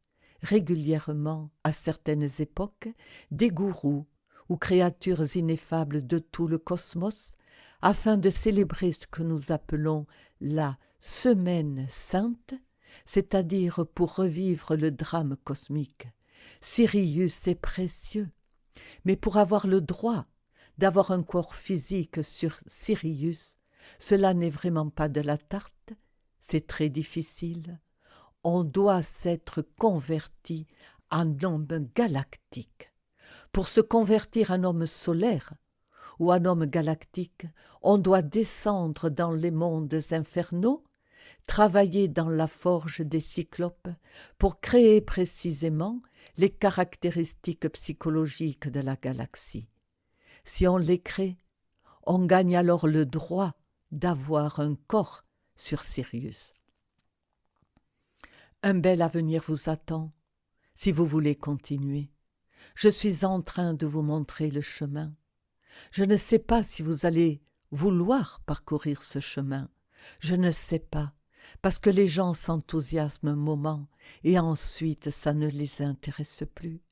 régulièrement, à certaines époques, des gourous ou créatures ineffables de tout le cosmos, afin de célébrer ce que nous appelons la Semaine Sainte, c'est-à-dire pour revivre le drame cosmique. Sirius est précieux, mais pour avoir le droit d'avoir un corps physique sur Sirius, cela n'est vraiment pas de la tarte, c'est très difficile. On doit s'être converti en homme galactique. Pour se convertir en homme solaire ou en homme galactique, on doit descendre dans les mondes infernaux, travailler dans la forge des cyclopes pour créer précisément les caractéristiques psychologiques de la galaxie. Si on les crée, on gagne alors le droit d'avoir un corps sur Sirius. Un bel avenir vous attend, si vous voulez continuer. Je suis en train de vous montrer le chemin. Je ne sais pas si vous allez vouloir parcourir ce chemin. Je ne sais pas, parce que les gens s'enthousiasment un moment et ensuite ça ne les intéresse plus.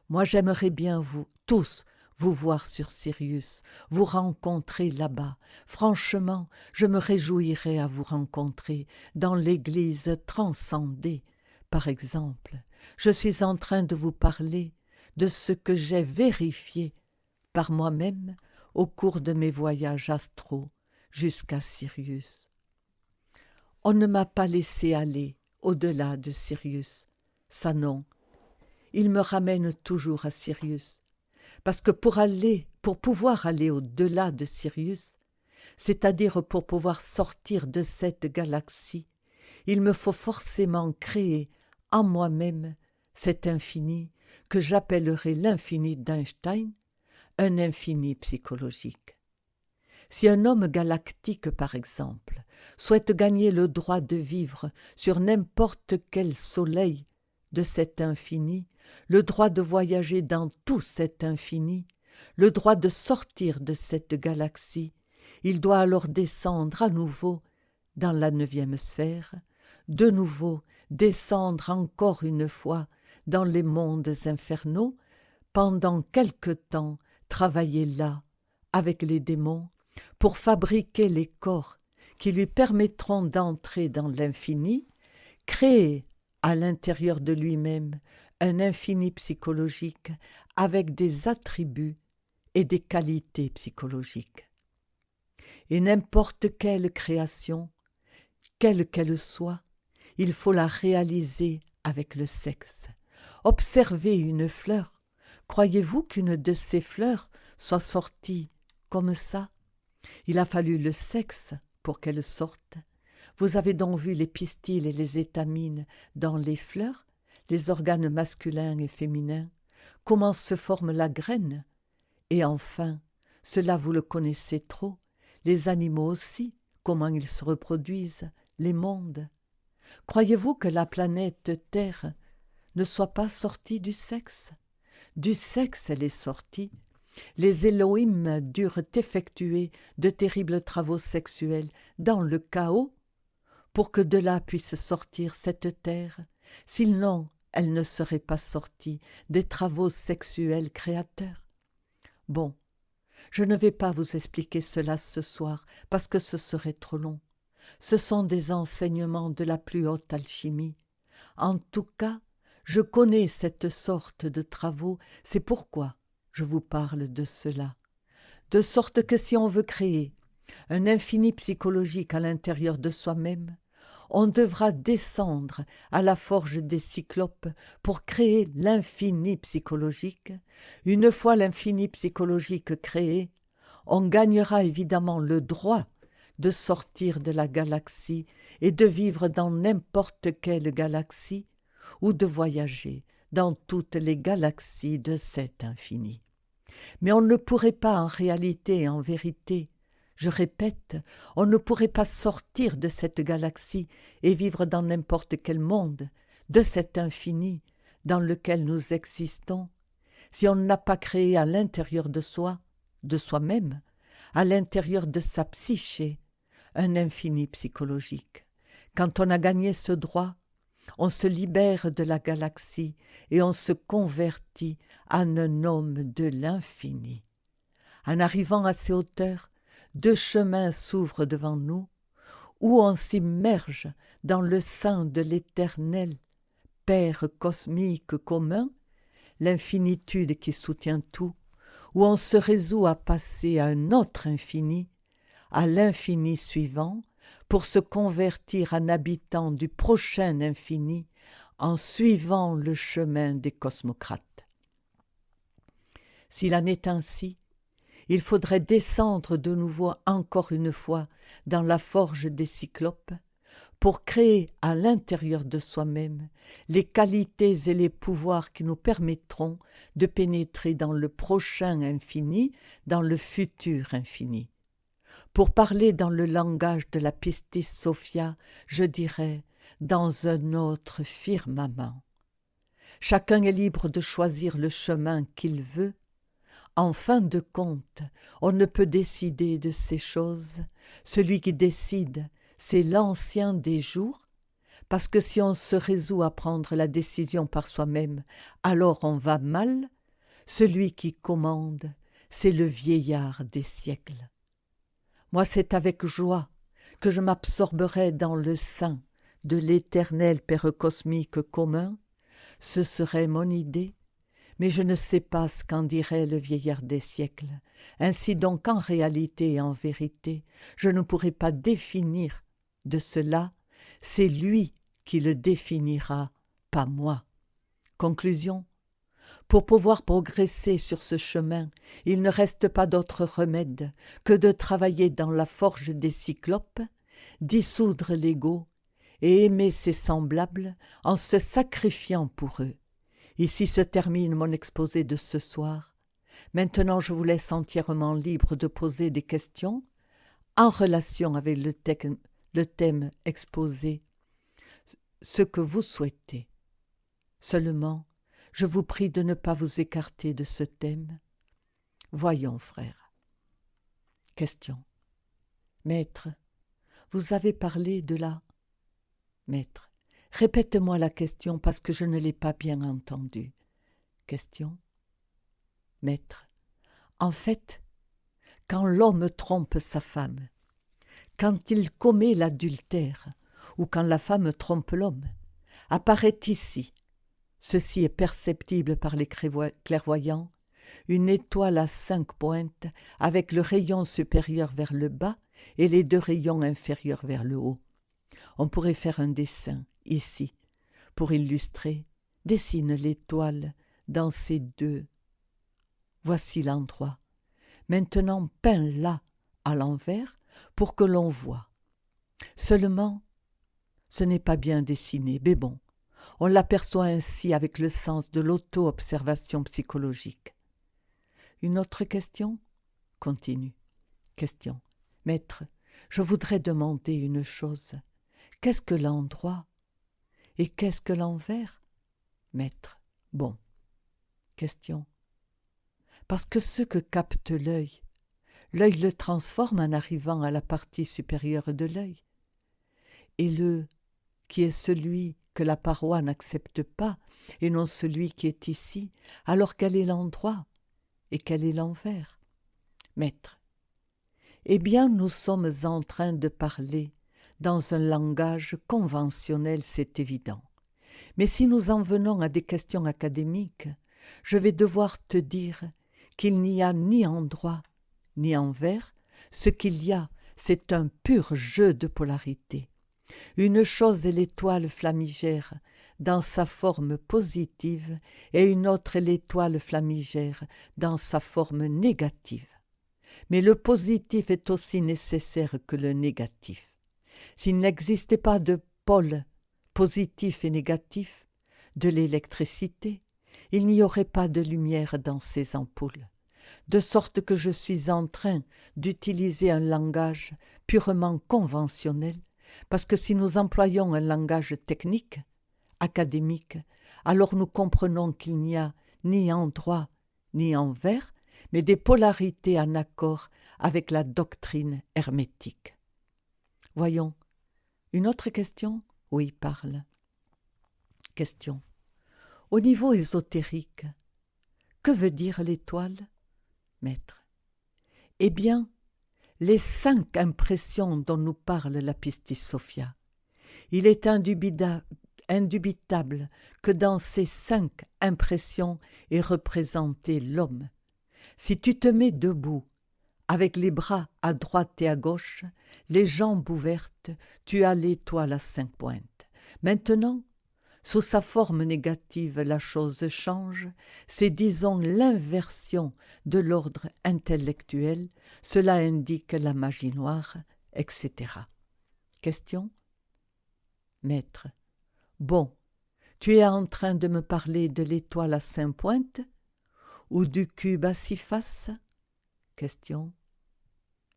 Moi j'aimerais bien vous tous vous voir sur Sirius, vous rencontrer là-bas. Franchement, je me réjouirais à vous rencontrer dans l'église transcendée. Par exemple, je suis en train de vous parler de ce que j'ai vérifié par moi-même au cours de mes voyages astraux jusqu'à Sirius. On ne m'a pas laissé aller au-delà de Sirius. Ça non, il me ramène toujours à Sirius. Parce que pour pouvoir aller au-delà de Sirius, c'est-à-dire pour pouvoir sortir de cette galaxie, il me faut forcément créer en moi-même cet infini que j'appellerai l'infini d'Einstein, un infini psychologique. Si un homme galactique, par exemple, souhaite gagner le droit de vivre sur n'importe quel soleil de cet infini, le droit de voyager dans tout cet infini, le droit de sortir de cette galaxie, il doit alors descendre à nouveau dans la 9e sphère, de nouveau descendre encore une fois dans les mondes infernaux, pendant quelque temps travailler là, avec les démons, pour fabriquer les corps qui lui permettront d'entrer dans l'infini, créer à l'intérieur de lui-même un infini psychologique avec des attributs et des qualités psychologiques. Et n'importe quelle création, quelle qu'elle soit, il faut la réaliser avec le sexe. Observez une fleur. Croyez-vous qu'une de ces fleurs soit sortie comme ça? Il a fallu le sexe pour qu'elle sorte. Vous avez donc vu les pistils et les étamines dans les fleurs, les organes masculins et féminins, comment se forme la graine? Et enfin, cela vous le connaissez trop, les animaux aussi, comment ils se reproduisent, les mondes. Croyez-vous que la planète Terre ne soit pas sortie du sexe? Du sexe elle est sortie. Les Elohim durent effectuer de terribles travaux sexuels dans le chaos pour que de là puisse sortir cette terre. Sinon, elle ne serait pas sortie des travaux sexuels créateurs. Bon, je ne vais pas vous expliquer cela ce soir parce que ce serait trop long. Ce sont des enseignements de la plus haute alchimie. En tout cas, je connais cette sorte de travaux, c'est pourquoi je vous parle de cela. De sorte que si on veut créer un infini psychologique à l'intérieur de soi-même, on devra descendre à la forge des cyclopes pour créer l'infini psychologique. Une fois l'infini psychologique créé, on gagnera évidemment le droit de sortir de la galaxie et de vivre dans n'importe quelle galaxie ou de voyager dans toutes les galaxies de cet infini. Mais on ne pourrait pas en réalité et en vérité, je répète, on ne pourrait pas sortir de cette galaxie et vivre dans n'importe quel monde, de cet infini dans lequel nous existons, si on n'a pas créé à l'intérieur de soi de soi-même, à l'intérieur de sa psyché, un infini psychologique. Quand on a gagné ce droit, on se libère de la galaxie et on se convertit en un homme de l'infini. En arrivant à ces hauteurs, deux chemins s'ouvrent devant nous, où on s'immerge dans le sein de l'éternel Père cosmique commun, l'infinitude qui soutient tout, où on se résout à passer à un autre infini, à l'infini suivant, pour se convertir en habitant du prochain infini, en suivant le chemin des cosmocrates. S'il en est ainsi, il faudrait descendre de nouveau encore une fois dans la forge des cyclopes pour créer à l'intérieur de soi-même les qualités et les pouvoirs qui nous permettront de pénétrer dans le prochain infini, dans le futur infini. Pour parler dans le langage de la Pistis Sophia, je dirais dans un autre firmament. Chacun est libre de choisir le chemin qu'il veut. En fin de compte, on ne peut décider de ces choses. Celui qui décide, c'est l'ancien des jours, parce que si on se résout à prendre la décision par soi-même, alors on va mal. Celui qui commande, c'est le vieillard des siècles. Moi, c'est avec joie que je m'absorberai dans le sein de l'éternel Père cosmique commun. Ce serait mon idée, mais je ne sais pas ce qu'en dirait le vieillard des siècles. Ainsi donc, en réalité et en vérité, je ne pourrai pas définir de cela, c'est lui qui le définira, pas moi. Conclusion. Pour pouvoir progresser sur ce chemin, il ne reste pas d'autre remède que de travailler dans la forge des cyclopes, dissoudre l'ego et aimer ses semblables en se sacrifiant pour eux. Ici se termine mon exposé de ce soir. Maintenant, je vous laisse entièrement libre de poser des questions en relation avec le thème exposé, ce que vous souhaitez. Seulement, je vous prie de ne pas vous écarter de ce thème. Voyons, frère. Question. Maître, vous avez parlé de la... Maître, répète-moi la question parce que je ne l'ai pas bien entendue. Question. Maître, en fait, quand l'homme trompe sa femme, quand il commet l'adultère ou quand la femme trompe l'homme, apparaît ici, ceci est perceptible par les clairvoyants, une étoile à 5 pointes avec le rayon supérieur vers le bas et les 2 rayons inférieurs vers le haut. On pourrait faire un dessin, ici, pour illustrer. Dessine l'étoile dans ces 2. Voici l'endroit. Maintenant, peins-la à l'envers pour que l'on voie. Seulement, ce n'est pas bien dessiné, mais bon, on l'aperçoit ainsi avec le sens de l'auto-observation psychologique. Une autre question ? Continue. Question. Maître, je voudrais demander une chose. Qu'est-ce que l'endroit et qu'est-ce que l'envers ? Maître. Bon. Question. Parce que ce que capte l'œil le transforme en arrivant à la partie supérieure de l'œil. Et le qui est celui que la paroi n'accepte pas, et non celui qui est ici, alors quel est l'endroit et quel est l'envers ? Maître. Eh bien, nous sommes en train de parler dans un langage conventionnel, c'est évident. Mais si nous en venons à des questions académiques, je vais devoir te dire qu'il n'y a ni endroit ni envers. Ce qu'il y a, c'est un pur jeu de polarité. Une chose est l'étoile flamigère dans sa forme positive et une autre est l'étoile flamigère dans sa forme négative. Mais le positif est aussi nécessaire que le négatif. S'il n'existait pas de pôle positif et négatif, de l'électricité, il n'y aurait pas de lumière dans ces ampoules. De sorte que je suis en train d'utiliser un langage purement conventionnel, parce que si nous employons un langage technique, académique, alors nous comprenons qu'il n'y a ni endroit ni envers, mais des polarités en accord avec la doctrine hermétique. Voyons, une autre question? Oui, parle. Question. Au niveau ésotérique, que veut dire l'étoile? Maître. Eh bien, les 5 impressions dont nous parle la Pistis Sophia. Il est indubitable que dans ces 5 impressions est représenté l'homme. Si tu te mets debout, avec les bras à droite et à gauche, les jambes ouvertes, tu as l'étoile à 5 pointes. Maintenant, sous sa forme négative, la chose change, c'est disons l'inversion de l'ordre intellectuel, cela indique la magie noire, etc. Question? Maître. Bon, tu es en train de me parler de l'étoile à 5 pointes ou du cube à 6 faces? Question.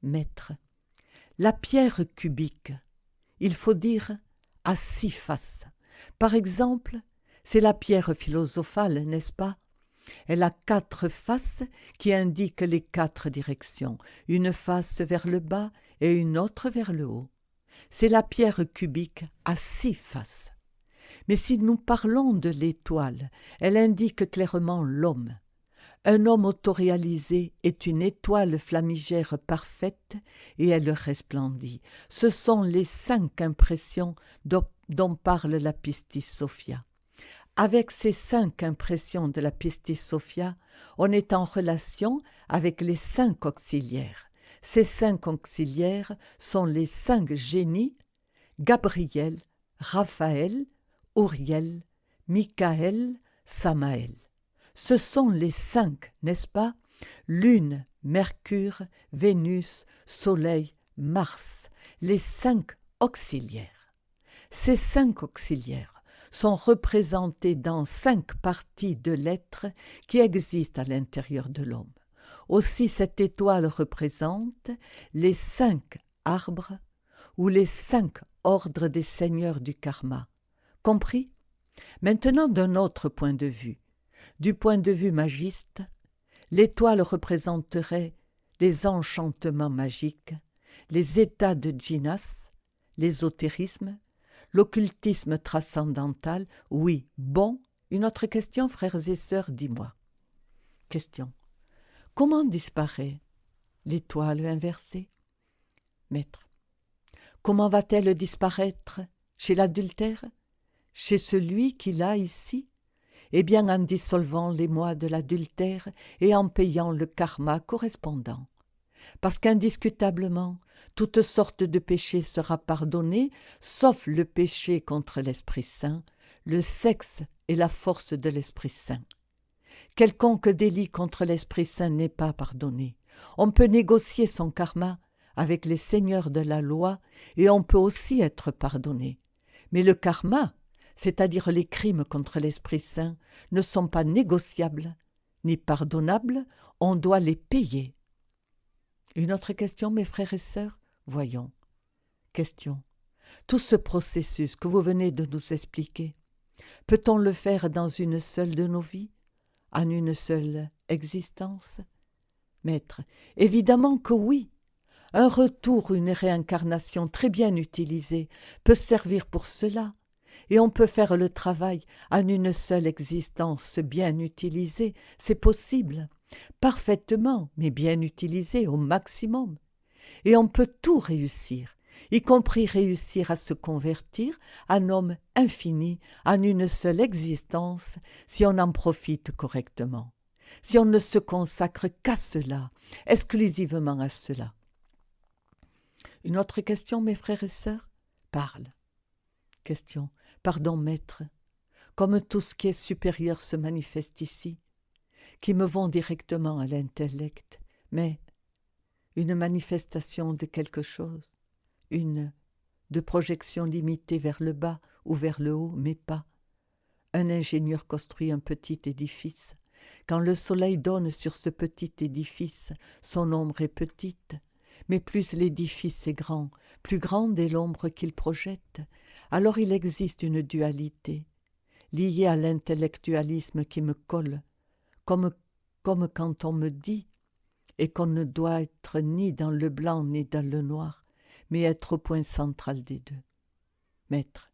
Maître. La pierre cubique, il faut dire à 6 faces. Par exemple, c'est la pierre philosophale, n'est-ce pas? Elle a 4 faces qui indiquent les 4 directions, une face vers le bas et une autre vers le haut. C'est la pierre cubique à 6 faces. Mais si nous parlons de l'étoile, elle indique clairement l'homme. Un homme autoréalisé est une étoile flamigère parfaite et elle resplendit. Ce sont les 5 impressions dont parle la Pistis Sophia. Avec ces 5 impressions de la Pistis Sophia, on est en relation avec les 5 auxiliaires. Ces 5 auxiliaires sont les 5 génies, Gabriel, Raphaël, Uriel, Michael, Samaël. Ce sont les 5, n'est-ce pas? Lune, Mercure, Vénus, Soleil, Mars, les 5 auxiliaires. Ces 5 auxiliaires sont représentés dans 5 parties de l'être qui existent à l'intérieur de l'homme. Aussi cette étoile représente les 5 arbres ou les 5 ordres des seigneurs du karma. Compris? Maintenant d'un autre point de vue. Du point de vue magiste, l'étoile représenterait les enchantements magiques, les états de djinas, l'ésotérisme, l'occultisme transcendantal. Oui, bon, une autre question, frères et sœurs, dis-moi. Question. Comment disparaît l'étoile inversée? Maître. Comment va-t-elle disparaître chez l'adultère? Chez celui qui l'a ici? Eh bien en dissolvant les mois de l'adultère et en payant le karma correspondant. Parce qu'indiscutablement, toute sorte de péché sera pardonnée, sauf le péché contre l'Esprit Saint, le sexe et la force de l'Esprit Saint. Quelconque délit contre l'Esprit Saint n'est pas pardonné. On peut négocier son karma avec les seigneurs de la loi et on peut aussi être pardonné. Mais le karma, c'est-à-dire les crimes contre l'Esprit Saint, ne sont pas négociables ni pardonnables, on doit les payer. Une autre question, mes frères et sœurs? Voyons. Question. Tout ce processus que vous venez de nous expliquer, peut-on le faire dans une seule de nos vies, en une seule existence? Maître, évidemment que oui. Un retour ou une réincarnation très bien utilisée peut servir pour cela. Et on peut faire le travail en une seule existence bien utilisée, c'est possible, parfaitement, mais bien utilisé au maximum. Et on peut tout réussir, y compris réussir à se convertir en homme infini, en une seule existence, si on en profite correctement, si on ne se consacre qu'à cela, exclusivement à cela. Une autre question, mes frères et sœurs? Parle. Question. Pardon, maître, comme tout ce qui est supérieur se manifeste ici, qui me vont directement à l'intellect, mais une manifestation de quelque chose, une de projection limitée vers le bas ou vers le haut, mais pas. Un ingénieur construit un petit édifice. Quand le soleil donne sur ce petit édifice, son ombre est petite, mais plus l'édifice est grand, plus grande est l'ombre qu'il projette. Alors il existe une dualité, liée à l'intellectualisme qui me colle, comme quand on me dit et qu'on ne doit être ni dans le blanc ni dans le noir, mais être au point central des deux. Maître.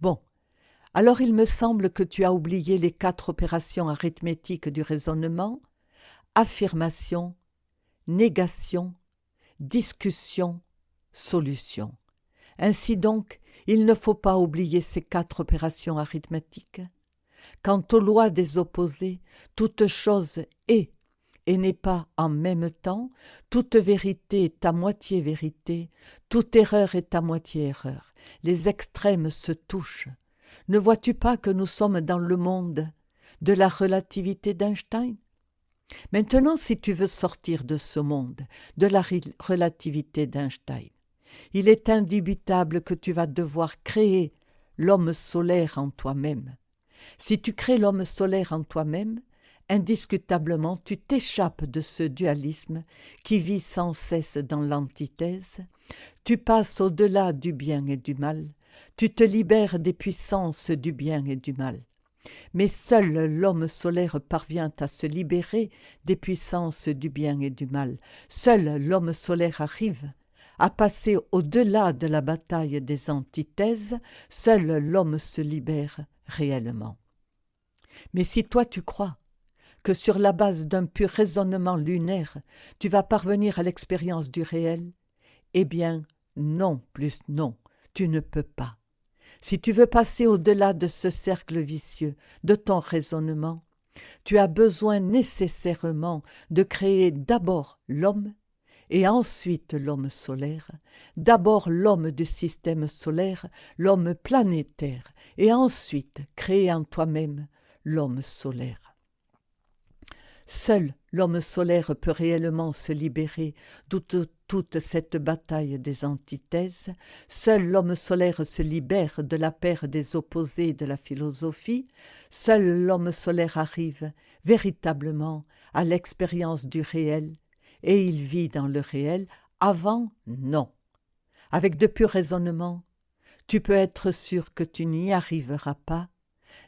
Bon, alors il me semble que tu as oublié les 4 opérations arithmétiques du raisonnement: affirmation, négation, discussion, solution. Ainsi donc, il ne faut pas oublier ces 4 opérations arithmétiques. Quant aux lois des opposés, toute chose est et n'est pas en même temps, toute vérité est à moitié vérité, toute erreur est à moitié erreur. Les extrêmes se touchent. Ne vois-tu pas que nous sommes dans le monde de la relativité d'Einstein? Maintenant, si tu veux sortir de ce monde, de la relativité d'Einstein, il est indubitable que tu vas devoir créer l'homme solaire en toi-même. Si tu crées l'homme solaire en toi-même, indiscutablement tu t'échappes de ce dualisme qui vit sans cesse dans l'antithèse, tu passes au-delà du bien et du mal, tu te libères des puissances du bien et du mal. Mais seul l'homme solaire parvient à se libérer des puissances du bien et du mal. Seul l'homme solaire arrive à passer au-delà de la bataille des antithèses. Seul l'homme se libère réellement. Mais si toi tu crois que sur la base d'un pur raisonnement lunaire, tu vas parvenir à l'expérience du réel, eh bien, non plus non, tu ne peux pas. Si tu veux passer au-delà de ce cercle vicieux de ton raisonnement, tu as besoin nécessairement de créer d'abord l'homme et ensuite l'homme solaire, d'abord l'homme du système solaire, l'homme planétaire, et ensuite créer en toi-même l'homme solaire. Seul l'homme solaire peut réellement se libérer de toute cette bataille des antithèses. Seul l'homme solaire se libère de la paire des opposés de la philosophie. Seul l'homme solaire arrive véritablement à l'expérience du réel et il vit dans le réel. Avant, non. Avec de purs raisonnements, tu peux être sûr que tu n'y arriveras pas.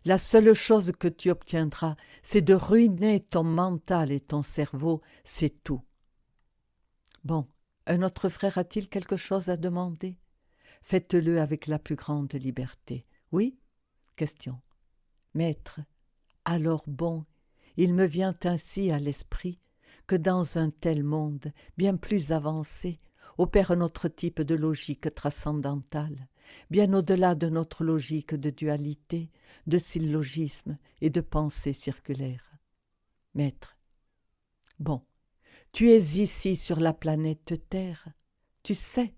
La seule chose que tu obtiendras, c'est de ruiner ton mental et ton cerveau, c'est tout. Bon, un autre frère a-t-il quelque chose à demander? Faites-le avec la plus grande liberté. Oui? Question. Maître, alors bon, il me vient ainsi à l'esprit que dans un tel monde bien plus avancé, opère notre type de logique transcendantale, bien au-delà de notre logique de dualité, de syllogisme et de pensée circulaire. Maître, bon, tu es ici sur la planète Terre, tu sais,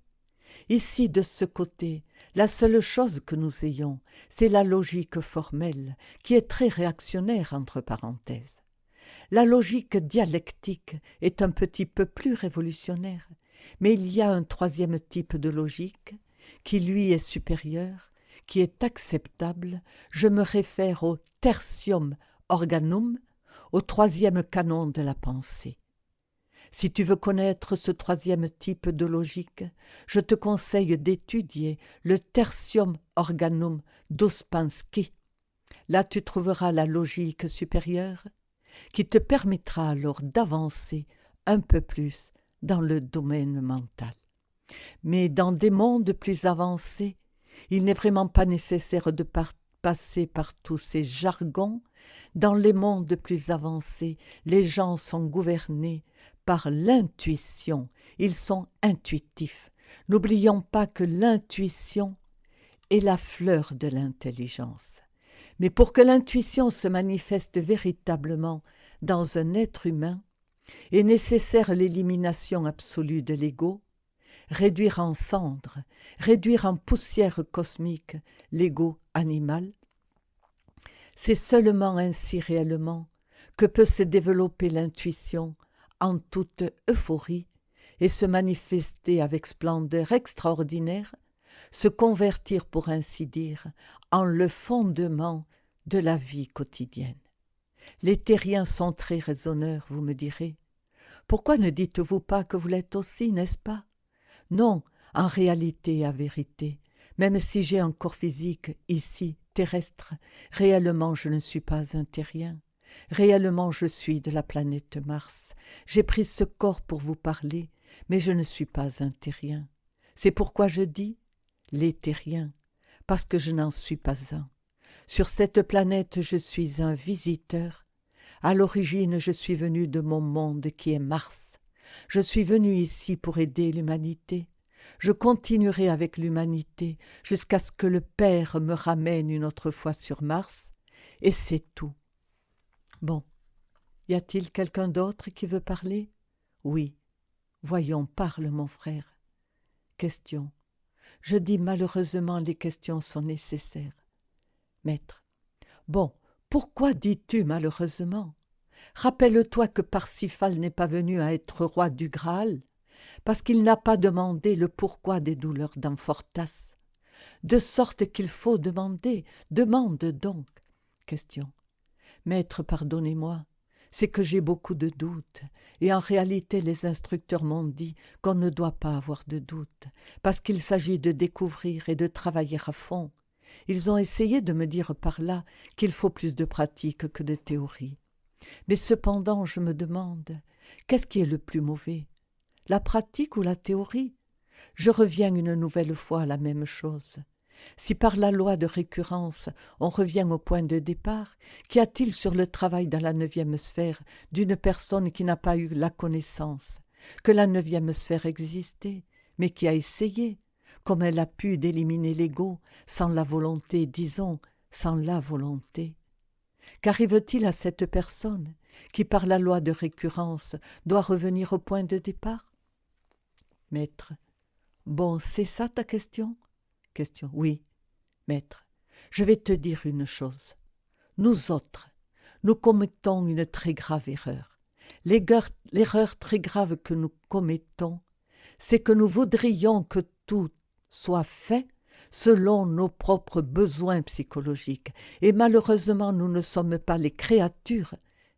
ici de ce côté, la seule chose que nous ayons, c'est la logique formelle, qui est très réactionnaire entre parenthèses. La logique dialectique est un petit peu plus révolutionnaire, mais il y a un troisième type de logique qui lui est supérieur, qui est acceptable. Je me réfère au tertium organum, au troisième canon de la pensée. Si tu veux connaître ce troisième type de logique, je te conseille d'étudier le tertium organum d'Ouspensky. Là tu trouveras la logique supérieure qui te permettra alors d'avancer un peu plus dans le domaine mental. Mais dans des mondes plus avancés, il n'est vraiment pas nécessaire de passer par tous ces jargons. Dans les mondes plus avancés, les gens sont gouvernés par l'intuition. Ils sont intuitifs. N'oublions pas que l'intuition est la fleur de l'intelligence. Mais pour que l'intuition se manifeste véritablement dans un être humain, est nécessaire l'élimination absolue de l'ego, réduire en cendres, réduire en poussière cosmique l'ego animal. C'est seulement ainsi réellement que peut se développer l'intuition en toute euphorie et se manifester avec splendeur extraordinaire, se convertir pour ainsi dire en le fondement de la vie quotidienne. Les terriens sont très raisonneurs, vous me direz. Pourquoi ne dites-vous pas que vous l'êtes aussi, n'est-ce pas? Non, en réalité et à vérité, même si j'ai un corps physique ici, terrestre, réellement je ne suis pas un terrien. Réellement, je suis de la planète Mars. J'ai pris ce corps pour vous parler, mais je ne suis pas un terrien. C'est pourquoi je dis les terriens, parce que je n'en suis pas un. Sur cette planète, je suis un visiteur. À l'origine, je suis venu de mon monde qui est Mars. Je suis venu ici pour aider l'humanité. Je continuerai avec l'humanité jusqu'à ce que le Père me ramène une autre fois sur Mars, et c'est tout. Bon, y a-t-il quelqu'un d'autre qui veut parler? Oui. Voyons, parle, mon frère. Question. Je dis malheureusement les questions sont nécessaires. Maître. Bon, pourquoi dis-tu malheureusement? Rappelle-toi que Parsifal n'est pas venu à être roi du Graal, parce qu'il n'a pas demandé le pourquoi des douleurs d'Amphortas. De sorte qu'il faut demander, demande donc. Question. Maître, pardonnez-moi, c'est que j'ai beaucoup de doutes, et en réalité les instructeurs m'ont dit qu'on ne doit pas avoir de doutes, parce qu'il s'agit de découvrir et de travailler à fond. Ils ont essayé de me dire par là qu'il faut plus de pratique que de théorie. Mais cependant, je me demande, qu'est-ce qui est le plus mauvais, la pratique ou la théorie? Je reviens une nouvelle fois à la même chose. Si par la loi de récurrence on revient au point de départ, qu'y a-t-il sur le travail dans la 9e sphère d'une personne qui n'a pas eu la connaissance que la 9e sphère existait, mais qui a essayé, comme elle a pu, d'éliminer l'ego sans la volonté, disons, sans la volonté? Qu'arrive-t-il à cette personne qui, par la loi de récurrence, doit revenir au point de départ? Maître. Bon, c'est ça ta question? Question. Oui, maître. Je vais te dire une chose. Nous autres, nous commettons une très grave erreur. L'erreur très grave que nous commettons, c'est que nous voudrions que tout soit fait selon nos propres besoins psychologiques. Et malheureusement, nous ne sommes pas les créatures,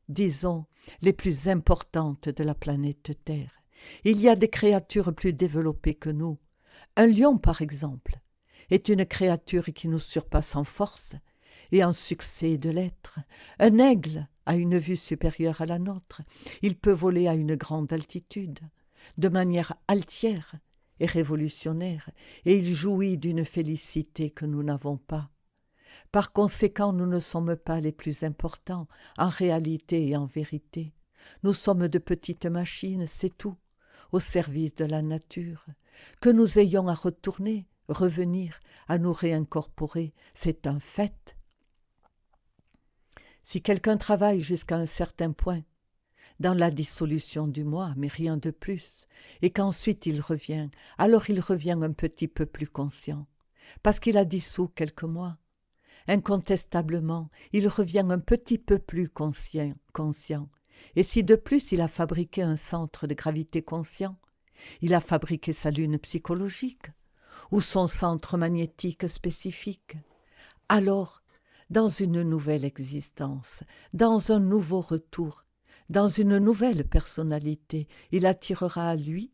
disons, les plus importantes de la planète Terre. Il y a des créatures plus développées que nous. Un lion, par exemple, est une créature qui nous surpasse en force et en succès de l'être. Un aigle a une vue supérieure à la nôtre. Il peut voler à une grande altitude, de manière altière et révolutionnaire, et il jouit d'une félicité que nous n'avons pas. Par conséquent, nous ne sommes pas les plus importants, en réalité et en vérité. Nous sommes de petites machines, c'est tout, au service de la nature. Que nous ayons à retourner, revenir, à nous réincorporer, c'est un fait. Si quelqu'un travaille jusqu'à un certain point, dans la dissolution du moi, mais rien de plus, et qu'ensuite il revient, alors il revient un petit peu plus conscient, parce qu'il a dissous quelques mois. Incontestablement, il revient un petit peu plus conscient. Et si de plus il a fabriqué un centre de gravité conscient, il a fabriqué sa lune psychologique, ou son centre magnétique spécifique, alors, dans une nouvelle existence, dans un nouveau retour, dans une nouvelle personnalité, il attirera à lui,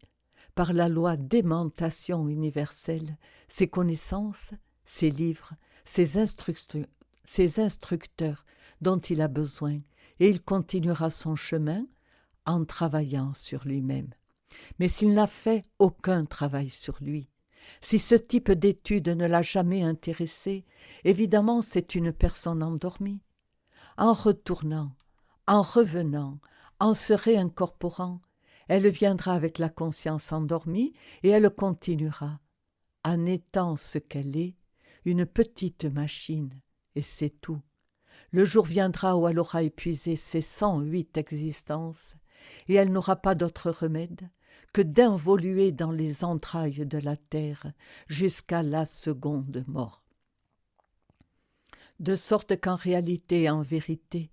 par la loi d'aimantation universelle, ses connaissances, ses livres, ses instructeurs dont il a besoin, et il continuera son chemin en travaillant sur lui-même. Mais s'il n'a fait aucun travail sur lui, si ce type d'étude ne l'a jamais intéressé, évidemment c'est une personne endormie. En retournant, en revenant, en se réincorporant, elle viendra avec la conscience endormie et elle continuera, en étant ce qu'elle est, une petite machine, et c'est tout. Le jour viendra où elle aura épuisé ses 108 existences, et elle n'aura pas d'autre remède que d'involuer dans les entrailles de la terre jusqu'à la seconde mort. De sorte qu'en réalité et en vérité,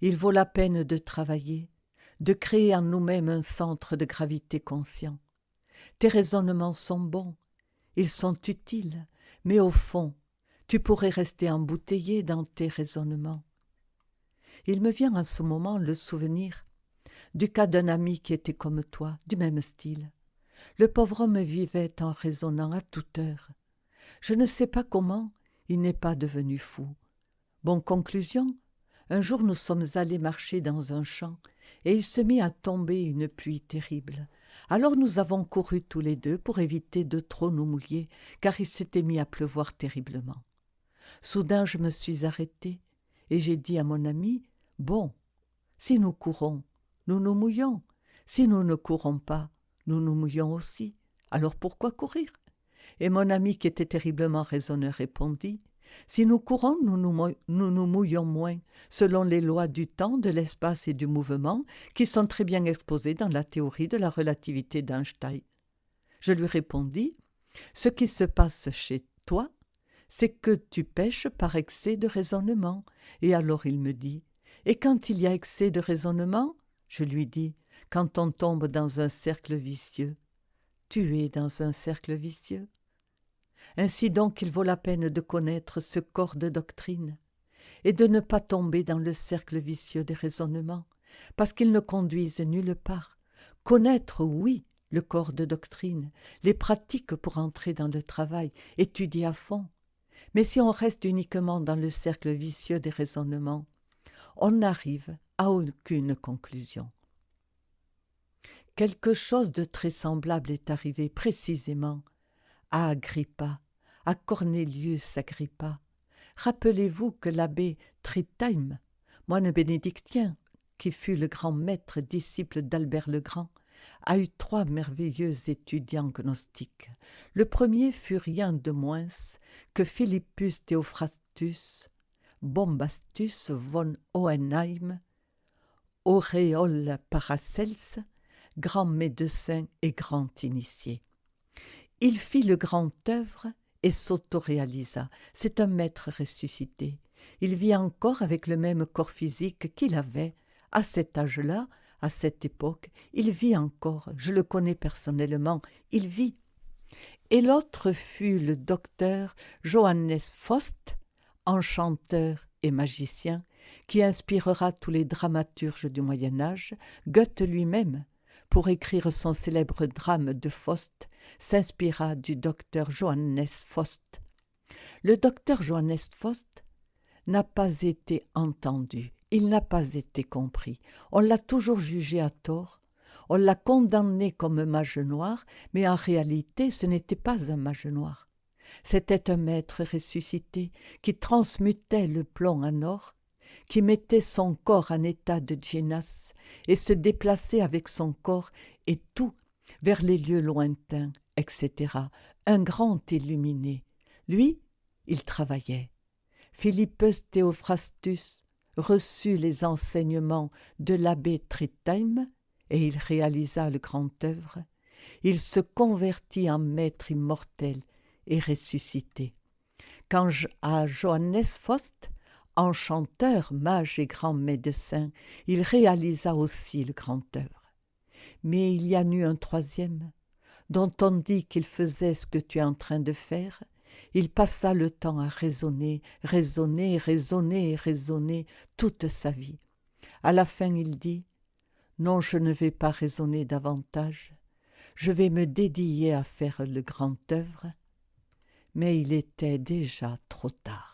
il vaut la peine de travailler, de créer en nous-mêmes un centre de gravité conscient. Tes raisonnements sont bons, ils sont utiles, mais au fond, tu pourrais rester embouteillé dans tes raisonnements. Il me vient en ce moment le souvenir du cas d'un ami qui était comme toi, du même style. Le pauvre homme vivait en raisonnant à toute heure. Je ne sais pas comment il n'est pas devenu fou. Bon, conclusion, Un jour nous sommes allés marcher dans un champ, et il se mit à tomber une pluie terrible. Alors nous avons couru tous les deux pour éviter de trop nous mouiller, car il s'était mis à pleuvoir terriblement. Soudain je me suis arrêtée, et j'ai dit à mon ami, « Bon, si nous courons, nous nous mouillons. Si nous ne courons pas, nous nous mouillons aussi. Alors pourquoi courir ?» Et mon ami, qui était terriblement raisonneur, répondit, « Si nous courons, nous nous mouillons moins, selon les lois du temps, de l'espace et du mouvement, qui sont très bien exposées dans la théorie de la relativité d'Einstein. » Je lui répondis, « Ce qui se passe chez toi, c'est que tu pêches par excès de raisonnement. » Et alors il me dit, « Et quand il y a excès de raisonnement ?» Je lui dis, « Quand on tombe dans un cercle vicieux. » Tu es dans un cercle vicieux. Ainsi donc il vaut la peine de connaître ce corps de doctrine et de ne pas tomber dans le cercle vicieux des raisonnements, parce qu'ils ne conduisent nulle part. Connaître, oui, le corps de doctrine, les pratiques pour entrer dans le travail, étudier à fond. Mais si on reste uniquement dans le cercle vicieux des raisonnements, on n'arrive à aucune conclusion. Quelque chose de très semblable est arrivé précisément à Agrippa, à Cornelius Agrippa. Rappelez-vous que l'abbé Tritheim, moine bénédictien, qui fut le grand maître disciple d'Albert le Grand, a eu 3 merveilleux étudiants gnostiques. Le premier fut rien de moins que Philippus Theophrastus, Bombastus von Hohenheim, Auréole Paracelse, grand médecin et grand initié. Il fit le grand œuvre et s'autoréalisa. C'est un maître ressuscité. Il vit encore avec le même corps physique qu'il avait à cet âge-là, à cette époque. Il vit encore, je le connais personnellement, il vit. Et l'autre fut le docteur Johannes Faust, enchanteur et magicien, qui inspirera tous les dramaturges du Moyen-Âge. Goethe lui-même, pour écrire son célèbre drame de Faust, s'inspira du docteur Johannes Faust. Le docteur Johannes Faust n'a pas été entendu, il n'a pas été compris. On l'a toujours jugé à tort, on l'a condamné comme mage noir, mais en réalité ce n'était pas un mage noir. C'était un maître ressuscité qui transmutait le plomb en or, qui mettait son corps en état de djénas et se déplaçait avec son corps et tout vers les lieux lointains, etc. Un grand illuminé. Lui, il travaillait. Philippus Theophrastus reçut les enseignements de l'abbé Tritheim et il réalisa le grand œuvre. Il se convertit en maître immortel et ressuscité. Quant à Johannes Faust, enchanteur, mage et grand médecin, il réalisa aussi le grand œuvre. Mais il y en eut un troisième, dont on dit qu'il faisait ce que tu es en train de faire. Il passa le temps à raisonner, raisonner, raisonner, raisonner toute sa vie. À la fin, il dit « Non, je ne vais pas raisonner davantage, je vais me dédier à faire le grand œuvre. » Mais il était déjà trop tard.